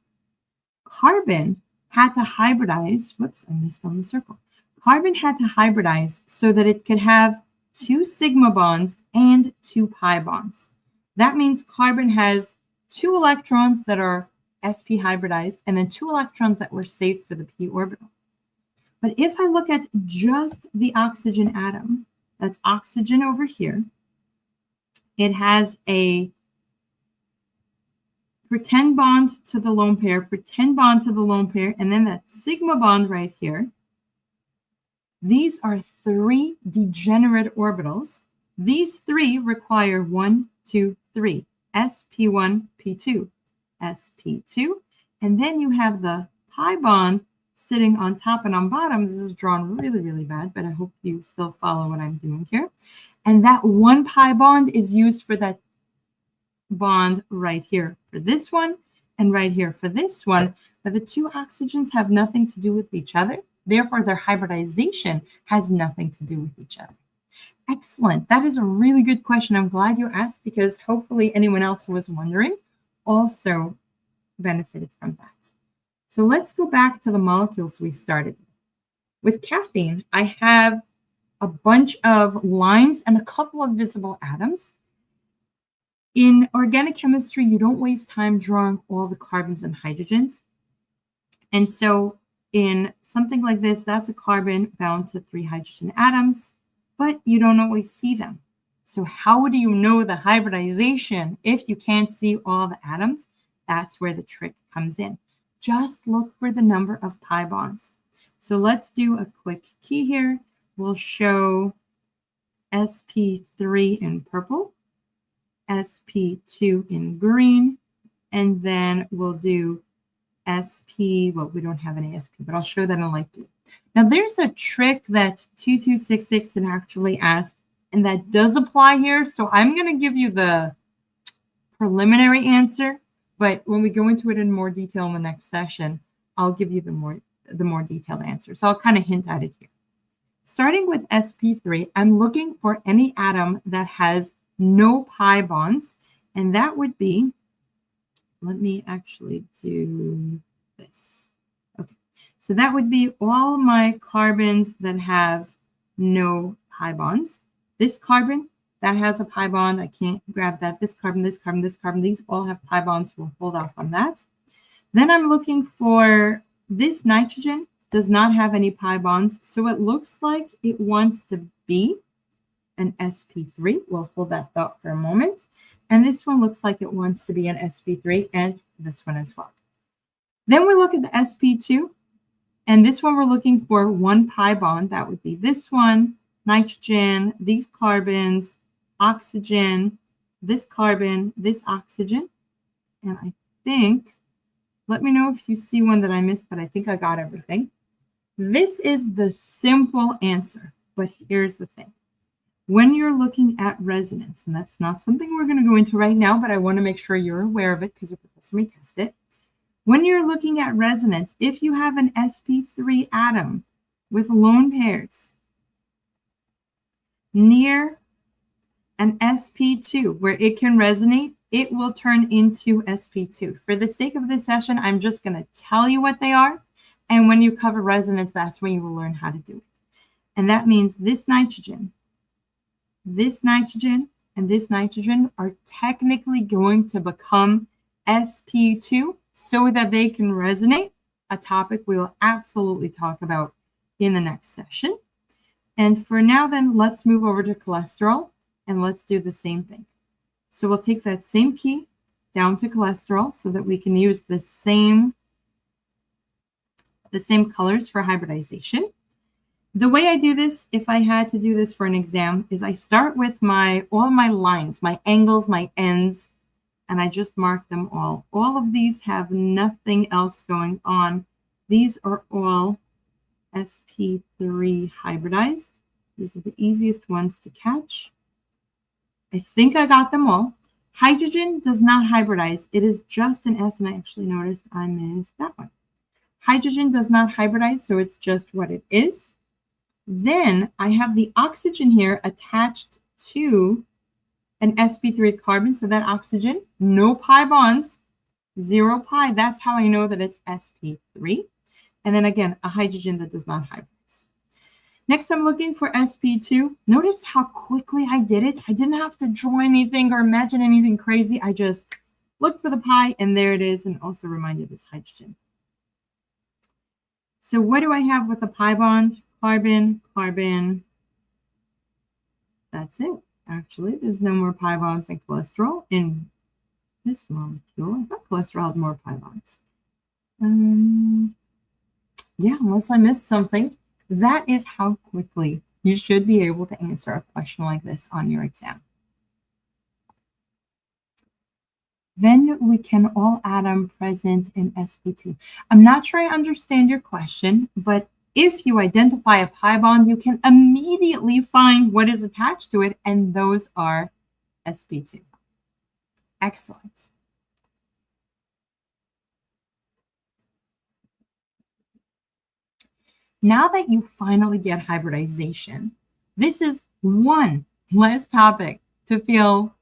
Carbon had to hybridize. Whoops, I missed on the circle. Carbon had to hybridize so that it could have 2 sigma bonds and 2 pi bonds. That means carbon has 2 electrons that are sp hybridized and then 2 electrons that were saved for the p orbital. But if I look at just the oxygen atom, that's oxygen over here, it has a pretend bond to the lone pair, pretend bond to the lone pair, and then that sigma bond right here. These are 3 degenerate orbitals. These 3 require 1, 2, 3, sp1, p2, sp2, and then you have the pi bond sitting on top and on bottom. This is drawn really, really bad, but I hope you still follow what I'm doing here. And that 1 pi bond is used for that bond right here for this one and right here for this one. But the 2 oxygens have nothing to do with each other. Therefore, their hybridization has nothing to do with each other. Excellent. That is a really good question. I'm glad you asked because hopefully anyone else who was wondering also benefited from that. So let's go back to the molecules we started with. With caffeine, I have a bunch of lines and a couple of visible atoms. In organic chemistry, you don't waste time drawing all the carbons and hydrogens. And so in something like this, that's a carbon bound to 3 hydrogen atoms, but you don't always see them. So how do you know the hybridization if you can't see all the atoms? That's where the trick comes in. Just look for the number of pi bonds. So let's do a quick key here. We'll show sp3 in purple, sp2 in green, and then we'll do well, we don't have any sp, but I'll show that in light blue. Now there's a trick that 2266 had actually asked, and that does apply here. So I'm going to give you the preliminary answer, but when we go into it in more detail in the next session, I'll give you the more detailed answer. So I'll kind of hint at it here. Starting with sp3, I'm looking for any atom that has no pi bonds, and that would be, let me actually do this. Okay, so that would be all my carbons that have no pi bonds. This carbon, that has a pi bond. I can't grab that. This carbon, this carbon, this carbon, these all have pi bonds. We'll hold off on that. Then I'm looking for this nitrogen, does not have any pi bonds. So it looks like it wants to be an sp3. We'll hold that thought for a moment. And this one looks like it wants to be an sp3, and this one as well. Then we look at the sp2, and this one we're looking for 1 pi bond. That would be this one, nitrogen, these carbons, oxygen, this carbon, this oxygen. And I think, let me know if you see one that I missed, but I think I got everything. This is the simple answer, but here's the thing. When you're looking at resonance, and that's not something we're going to go into right now, but I want to make sure you're aware of it because your professor may test it. When you're looking at resonance, if you have an sp3 atom with lone pairs near an sp2 where it can resonate, it will turn into sp2. For the sake of this session, I'm just going to tell you what they are. And when you cover resonance, that's when you will learn how to do it. And that means this nitrogen, and this nitrogen are technically going to become sp2 so that they can resonate, a topic we will absolutely talk about in the next session. And for now, then, let's move over to cholesterol, and let's do the same thing. So we'll take that same key down to cholesterol so that we can use the same colors for hybridization. The way I do this, if I had to do this for an exam, is I start with all my lines, my angles, my ends, and I just mark them all. All of these have nothing else going on. These are all sp3 hybridized. These are the easiest ones to catch. I think I got them all. Hydrogen does not hybridize. It is just an S, and I actually noticed I missed that one. Hydrogen does not hybridize, so it's just what it is. Then I have the oxygen here attached to an sp3 carbon. So that oxygen, no pi bonds, 0 pi. That's how I know that it's sp3. And then again, a hydrogen that does not hybridize. Next, I'm looking for sp2. Notice how quickly I did it. I didn't have to draw anything or imagine anything crazy. I just looked for the pi, and there it is, and also reminded this hydrogen. So what do I have with a pi bond? Carbon, carbon. That's it. Actually, there's no more pi bonds than cholesterol in this molecule. I thought cholesterol had more pi bonds. Yeah, unless I missed something. That is how quickly you should be able to answer a question like this on your exam. Then we can all atom present in sp2. I'm not sure I understand your question, but if you identify a pi bond, you can immediately find what is attached to it, and those are sp2. Excellent. Now that you finally get hybridization, this is one less topic to feel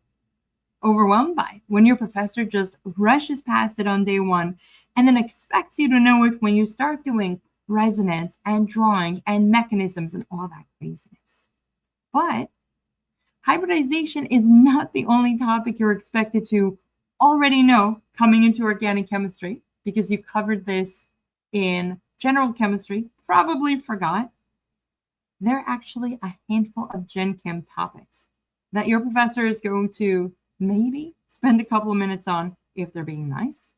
overwhelmed by when your professor just rushes past it on day one and then expects you to know it when you start doing resonance and drawing and mechanisms and all that craziness. But hybridization is not the only topic you're expected to already know coming into organic chemistry, because you covered this in general chemistry, probably forgot. There are actually a handful of Gen Chem topics that your professor is going to maybe spend a couple of minutes on if they're being nice.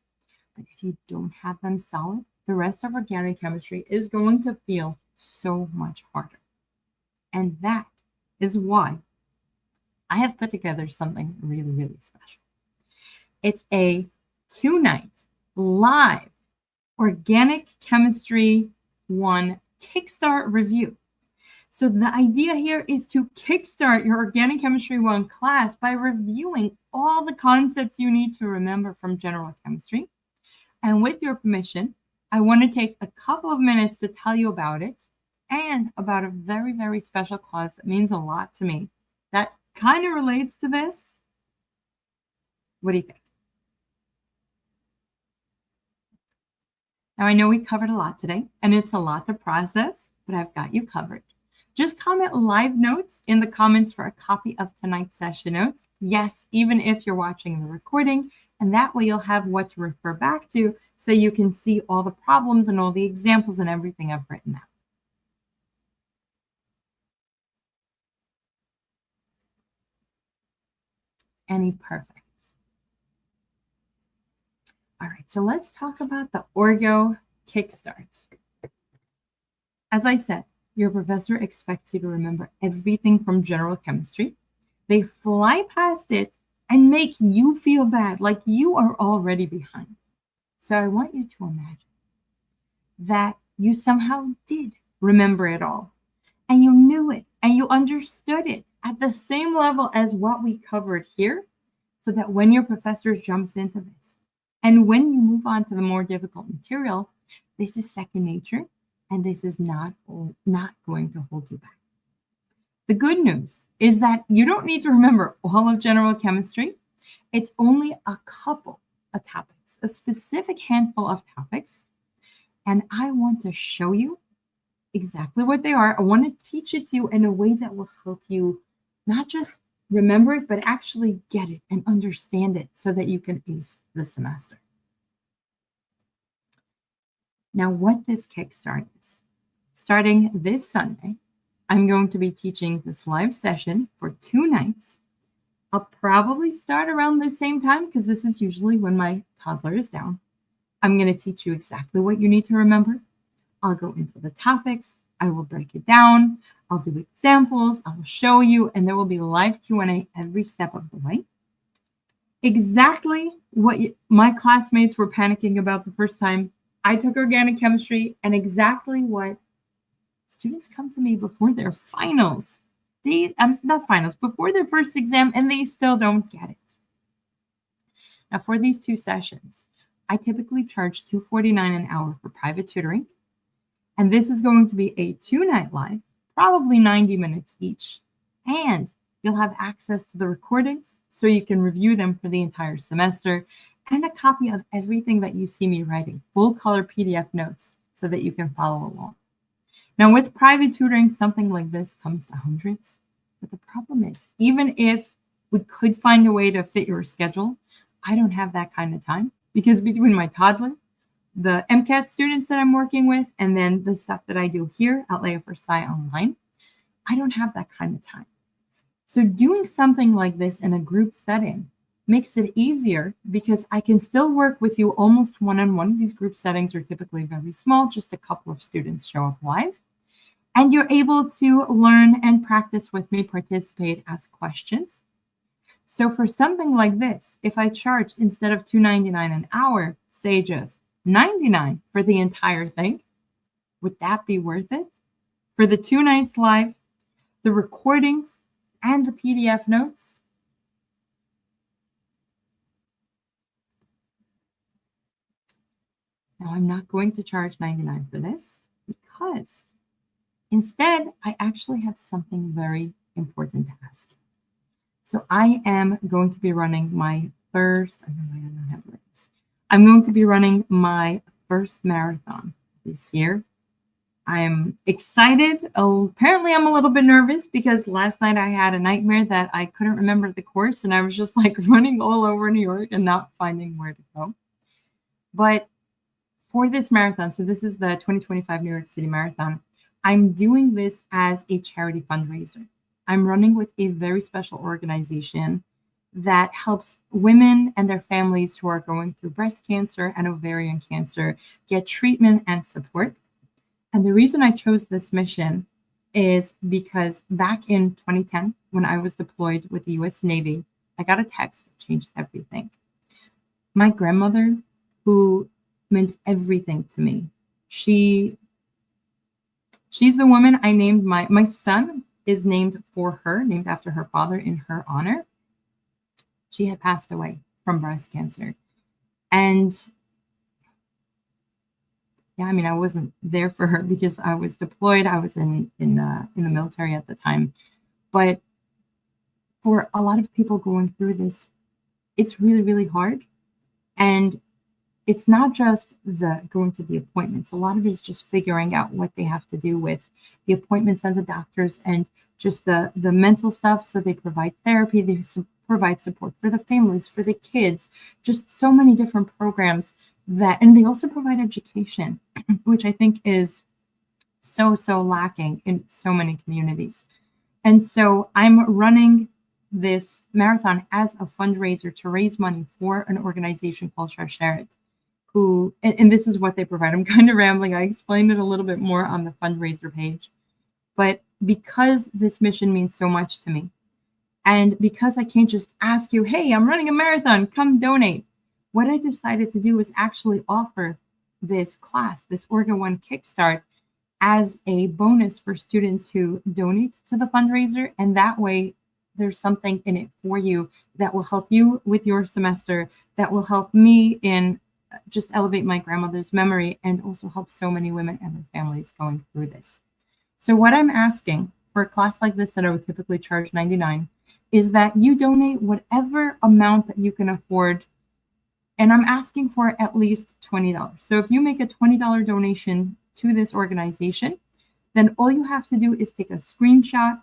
But if you don't have them solid, the rest of organic chemistry is going to feel so much harder. And that is why I have put together something really, really special. It's a 2-night live Organic Chemistry 1 Kickstart review. So the idea here is to kickstart your Organic Chemistry 1 class by reviewing all the concepts you need to remember from general chemistry. And with your permission, I want to take a couple of minutes to tell you about it and about a very, very special cause that means a lot to me that kind of relates to this. What do you think? Now, I know we covered a lot today, and it's a lot to process, but I've got you covered. Just comment live notes in the comments for a copy of tonight's session notes. Yes, even if you're watching the recording, and that way you'll have what to refer back to so you can see all the problems and all the examples and everything I've written out. Any perfects? All right, so let's talk about the orgo kickstart. As I said, your professor expects you to remember everything from general chemistry. They fly past it and make you feel bad, like you are already behind. So I want you to imagine that you somehow did remember it all, and you knew it, and you understood it at the same level as what we covered here, so that when your professor jumps into this, and when you move on to the more difficult material, this is second nature, and this is not going to hold you back. The good news is that you don't need to remember all of general chemistry. It's only a couple of topics, a specific handful of topics, and I want to show you exactly what they are. I want to teach it to you in a way that will help you not just remember it, but actually get it and understand it so that you can ace the semester. Now, what this kickstart is, starting this Sunday, I'm going to be teaching this live session for 2 nights. I'll probably start around the same time because this is usually when my toddler is down. I'm going to teach you exactly what you need to remember. I'll go into the topics. I will break it down. I'll do examples. I will show you, and there will be live Q&A every step of the way. Exactly what my classmates were panicking about the first time I took organic chemistry, and exactly what students come to me before their finals. Not finals, before their first exam, and they still don't get it. Now, for these 2 sessions, I typically charge $249 an hour for private tutoring. And this is going to be a 2-night live probably 90 minutes each. And you'll have access to the recordings so you can review them for the entire semester, and a copy of everything that you see me writing, full color PDF notes, so that you can follow along. Now, with private tutoring, something like this comes to hundreds. But the problem is, even if we could find a way to fit your schedule, I don't have that kind of time, because between my toddler, the MCAT students that I'm working with, and then the stuff that I do here at Livestream online, I don't have that kind of time. So doing something like this in a group setting makes it easier, because I can still work with you almost one-on-one. These group settings are typically very small, just a couple of students show up live. And you're able to learn and practice with me, participate, ask questions. So for something like this, if I charged, instead of $2.99 an hour, say just $99 for the entire thing, would that be worth it? For the 2 nights live, the recordings, and the PDF notes? Now, I'm not going to charge $99 for this, because instead, I actually have something very important to ask you. So I am going to be running my first, I'm going to be running my first marathon this year. I'm excited. Apparently, I'm a little bit nervous, because last night I had a nightmare that I couldn't remember the course, and I was just like running all over New York and not finding where to go. But for this marathon, so this is the 2025 New York City Marathon, I'm doing this as a charity fundraiser. I'm running with a very special organization that helps women and their families who are going through breast cancer and ovarian cancer get treatment and support. And the reason I chose this mission is because back in 2010, when I was deployed with the US Navy, I got a text that changed everything. My grandmother, who meant everything to me, she's the woman I named my son is named for her, named after her father in her honor. She had passed away from breast cancer. And yeah, I mean, I wasn't there for her because I was deployed. I was in the military at the time. But for a lot of people going through this, it's really, really hard. And it's not just the going to the appointments. A lot of it is just figuring out what they have to do with the appointments and the doctors, and just the mental stuff. So they provide therapy, they provide support for the families, for the kids, just so many different programs that, and they also provide education, which I think is so lacking in so many communities. And so I'm running this marathon as a fundraiser to raise money for an organization called Sharsheret, who, and this is what they provide. I'm kind of rambling. I explained it a little bit more on the fundraiser page. But because this mission means so much to me, and because I can't just ask you, hey, I'm running a marathon, come donate, what I decided to do is actually offer this class, this Orgo 1 Kickstart, as a bonus for students who donate to the fundraiser. And that way, there's something in it for you that will help you with your semester, that will help me in just elevate my grandmother's memory, and also help so many women and their families going through this. So what I'm asking for a class like this that I would typically charge $99 is that you donate whatever amount that you can afford. And I'm asking for at least $20. So if you make a $20 donation to this organization, then all you have to do is take a screenshot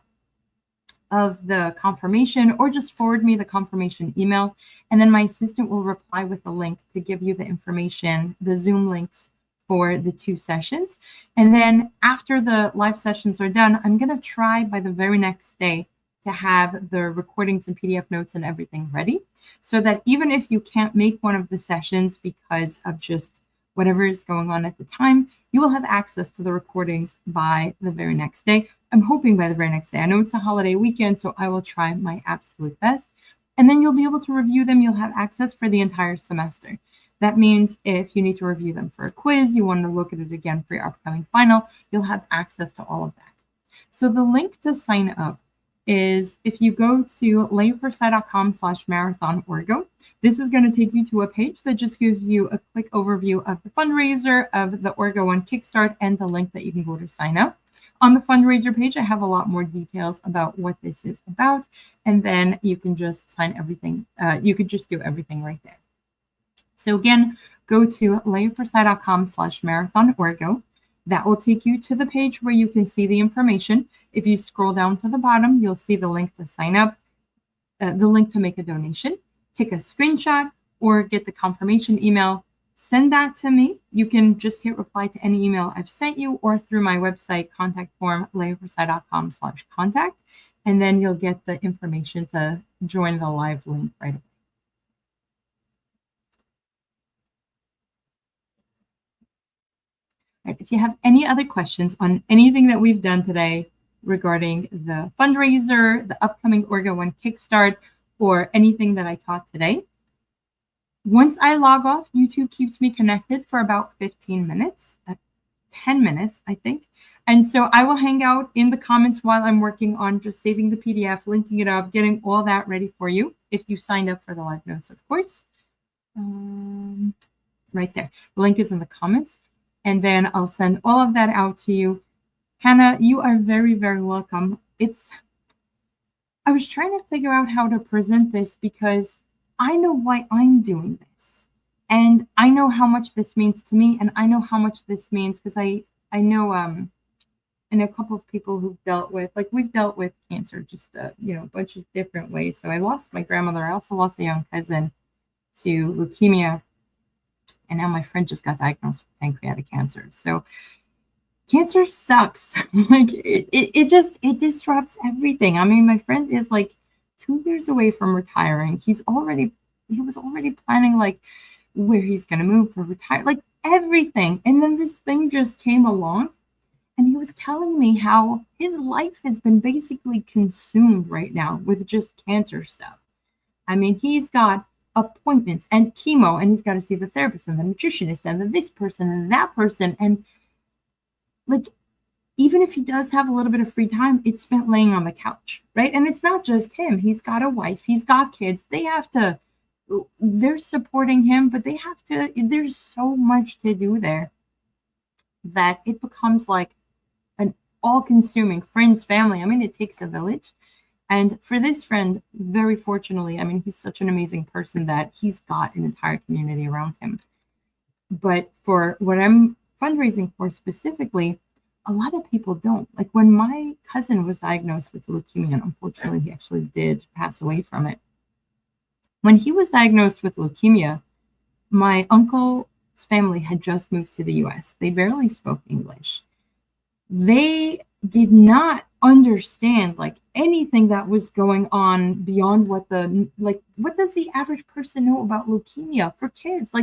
of the confirmation, or just forward me the confirmation email. And then my assistant will reply with a link to give you the information, the Zoom links for the 2 sessions. And then after the live sessions are done, I'm going to try by the very next day to have the recordings and PDF notes and everything ready, so that even if you can't make one of the sessions because of just whatever is going on at the time, you will have access to the recordings by the very next day. I'm hoping by the very next day. I know it's a holiday weekend, so I will try my absolute best. And then you'll be able to review them. You'll have access for the entire semester. That means if you need to review them for a quiz, you want to look at it again for your upcoming final, you'll have access to all of that. So the link to sign up is, if you go to layforsight.com/marathonorgo, this is going to take you to a page that just gives you a quick overview of the fundraiser, of the Orgo 1 Kickstart, and the link that you can go to sign up. On the fundraiser page, I have a lot more details about what this is about, and then you can just sign everything. You could just do everything right there. So again, go to layerforsci.com/marathon-orgo. That will take you to the page where you can see the information. If you scroll down to the bottom, you'll see the link to sign up, the link to make a donation. Take a screenshot or get the confirmation email. Send that to me. You can just hit reply to any email I've sent you or through my website contact form, layerforsci.com/contact, and then you'll get the information to join the live link right away. Right, if you have any other questions on anything that we've done today regarding the fundraiser, the upcoming Orgo 1 Kickstart, or anything that I taught today, once I log off, YouTube keeps me connected for about 15 minutes, 10 minutes, I think. And so I will hang out in the comments while I'm working on just saving the PDF, linking it up, getting all that ready for you, if you signed up for the live notes, of course. Right there. The link is in the comments. And then I'll send all of that out to you. Hannah, you are very, very welcome. I was trying to figure out how to present this because I know why I'm doing this. And I know how much this means to me. And I know how much this means because I know a couple of people who've dealt with, we've dealt with cancer, just a bunch of different ways. So I lost my grandmother. I also lost a young cousin to leukemia. And now my friend just got diagnosed with pancreatic cancer. So cancer sucks. It disrupts everything. I mean, my friend is 2 years away from retiring. He was already planning where he's going to move for retire, everything. And then this thing just came along and he was telling me how his life has been basically consumed right now with just cancer stuff. I mean, he's got appointments and chemo, and he's got to see the therapist and the nutritionist and this person and that person. And even if he does have a little bit of free time, it's spent laying on the couch, right? And it's not just him. He's got a wife, he's got kids. They're supporting him, but there's so much to do there that it becomes an all-consuming friends, family. I mean, it takes a village. And for this friend, very fortunately, I mean, he's such an amazing person that he's got an entire community around him. But for what I'm fundraising for specifically, a lot of people don't. When my cousin was diagnosed with leukemia, and unfortunately he actually did pass away from it. When he was diagnosed with leukemia, my uncle's family had just moved to the US. They barely spoke English. They did not understand anything that was going on beyond what does the average person know about leukemia for kids?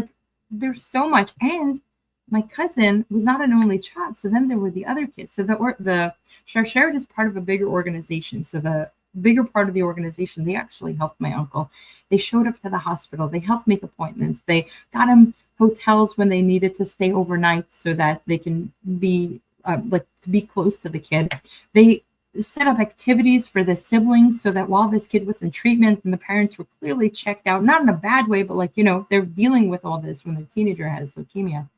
There's so much. And my cousin was not an only child, so then there were the other kids. So the Sharsheret is part of a bigger organization. So the bigger part of the organization, they actually helped my uncle. They showed up to the hospital. They helped make appointments. They got him hotels when they needed to stay overnight so that they can be to be close to the kid. They set up activities for the siblings so that while this kid was in treatment and the parents were clearly checked out, not in a bad way, but they're dealing with all this when their teenager has leukemia.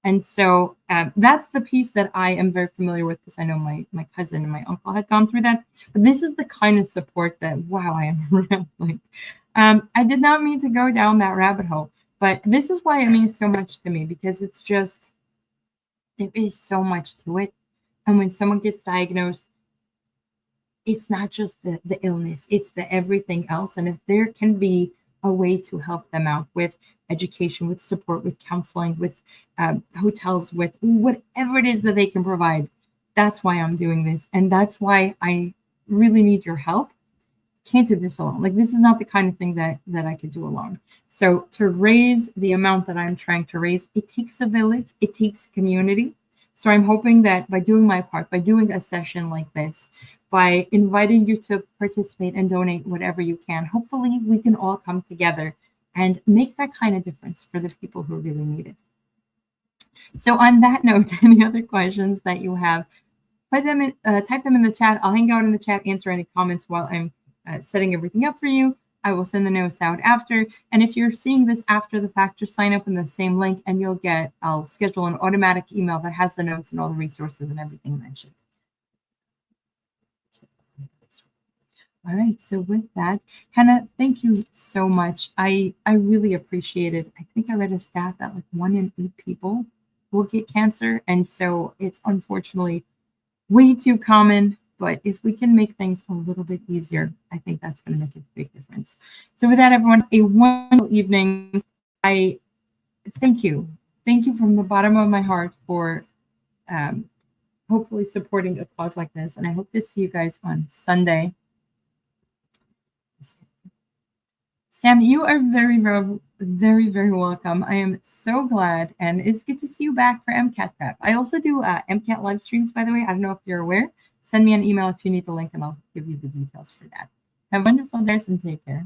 And so that's the piece that I am very familiar with because I know my cousin and my uncle had gone through that. But this is the kind of support that, wow, I am rambling. I did not mean to go down that rabbit hole, but this is why it means so much to me because it's just, there is so much to it. And when someone gets diagnosed, it's not just the illness, it's the everything else. And if there can be a way to help them out with education, with support, with counseling, with hotels, with whatever it is that they can provide, that's why I'm doing this. And that's why I really need your help. Can't do this alone. This is not the kind of thing that I could do alone. So to raise the amount that I'm trying to raise, it takes a village, it takes a community. So I'm hoping that by doing my part, by doing a session like this, by inviting you to participate and donate whatever you can, hopefully we can all come together and make that kind of difference for the people who really need it. So on that note, any other questions that you have, type them in the chat. I'll hang out in the chat, answer any comments while I'm setting everything up for you. I will send the notes out after. And if you're seeing this after the fact, just sign up in the same link and I'll schedule an automatic email that has the notes and all the resources and everything mentioned. All right, so with that, Hannah, thank you so much. I really appreciate it. I think I read a stat that like 1 in 8 people will get cancer, and so it's unfortunately way too common. But if we can make things a little bit easier, I think that's going to make a big difference. So with that, everyone, a wonderful evening. I thank you. Thank you from the bottom of my heart for um, hopefully supporting a cause like this. And I hope to see you guys on Sunday. Sam, you are very, very, very, very welcome. I am so glad, and it's good to see you back for MCAT prep. I also do MCAT live streams, by the way. I don't know if you're aware. Send me an email if you need the link, and I'll give you the details for that. Have a wonderful day and take care.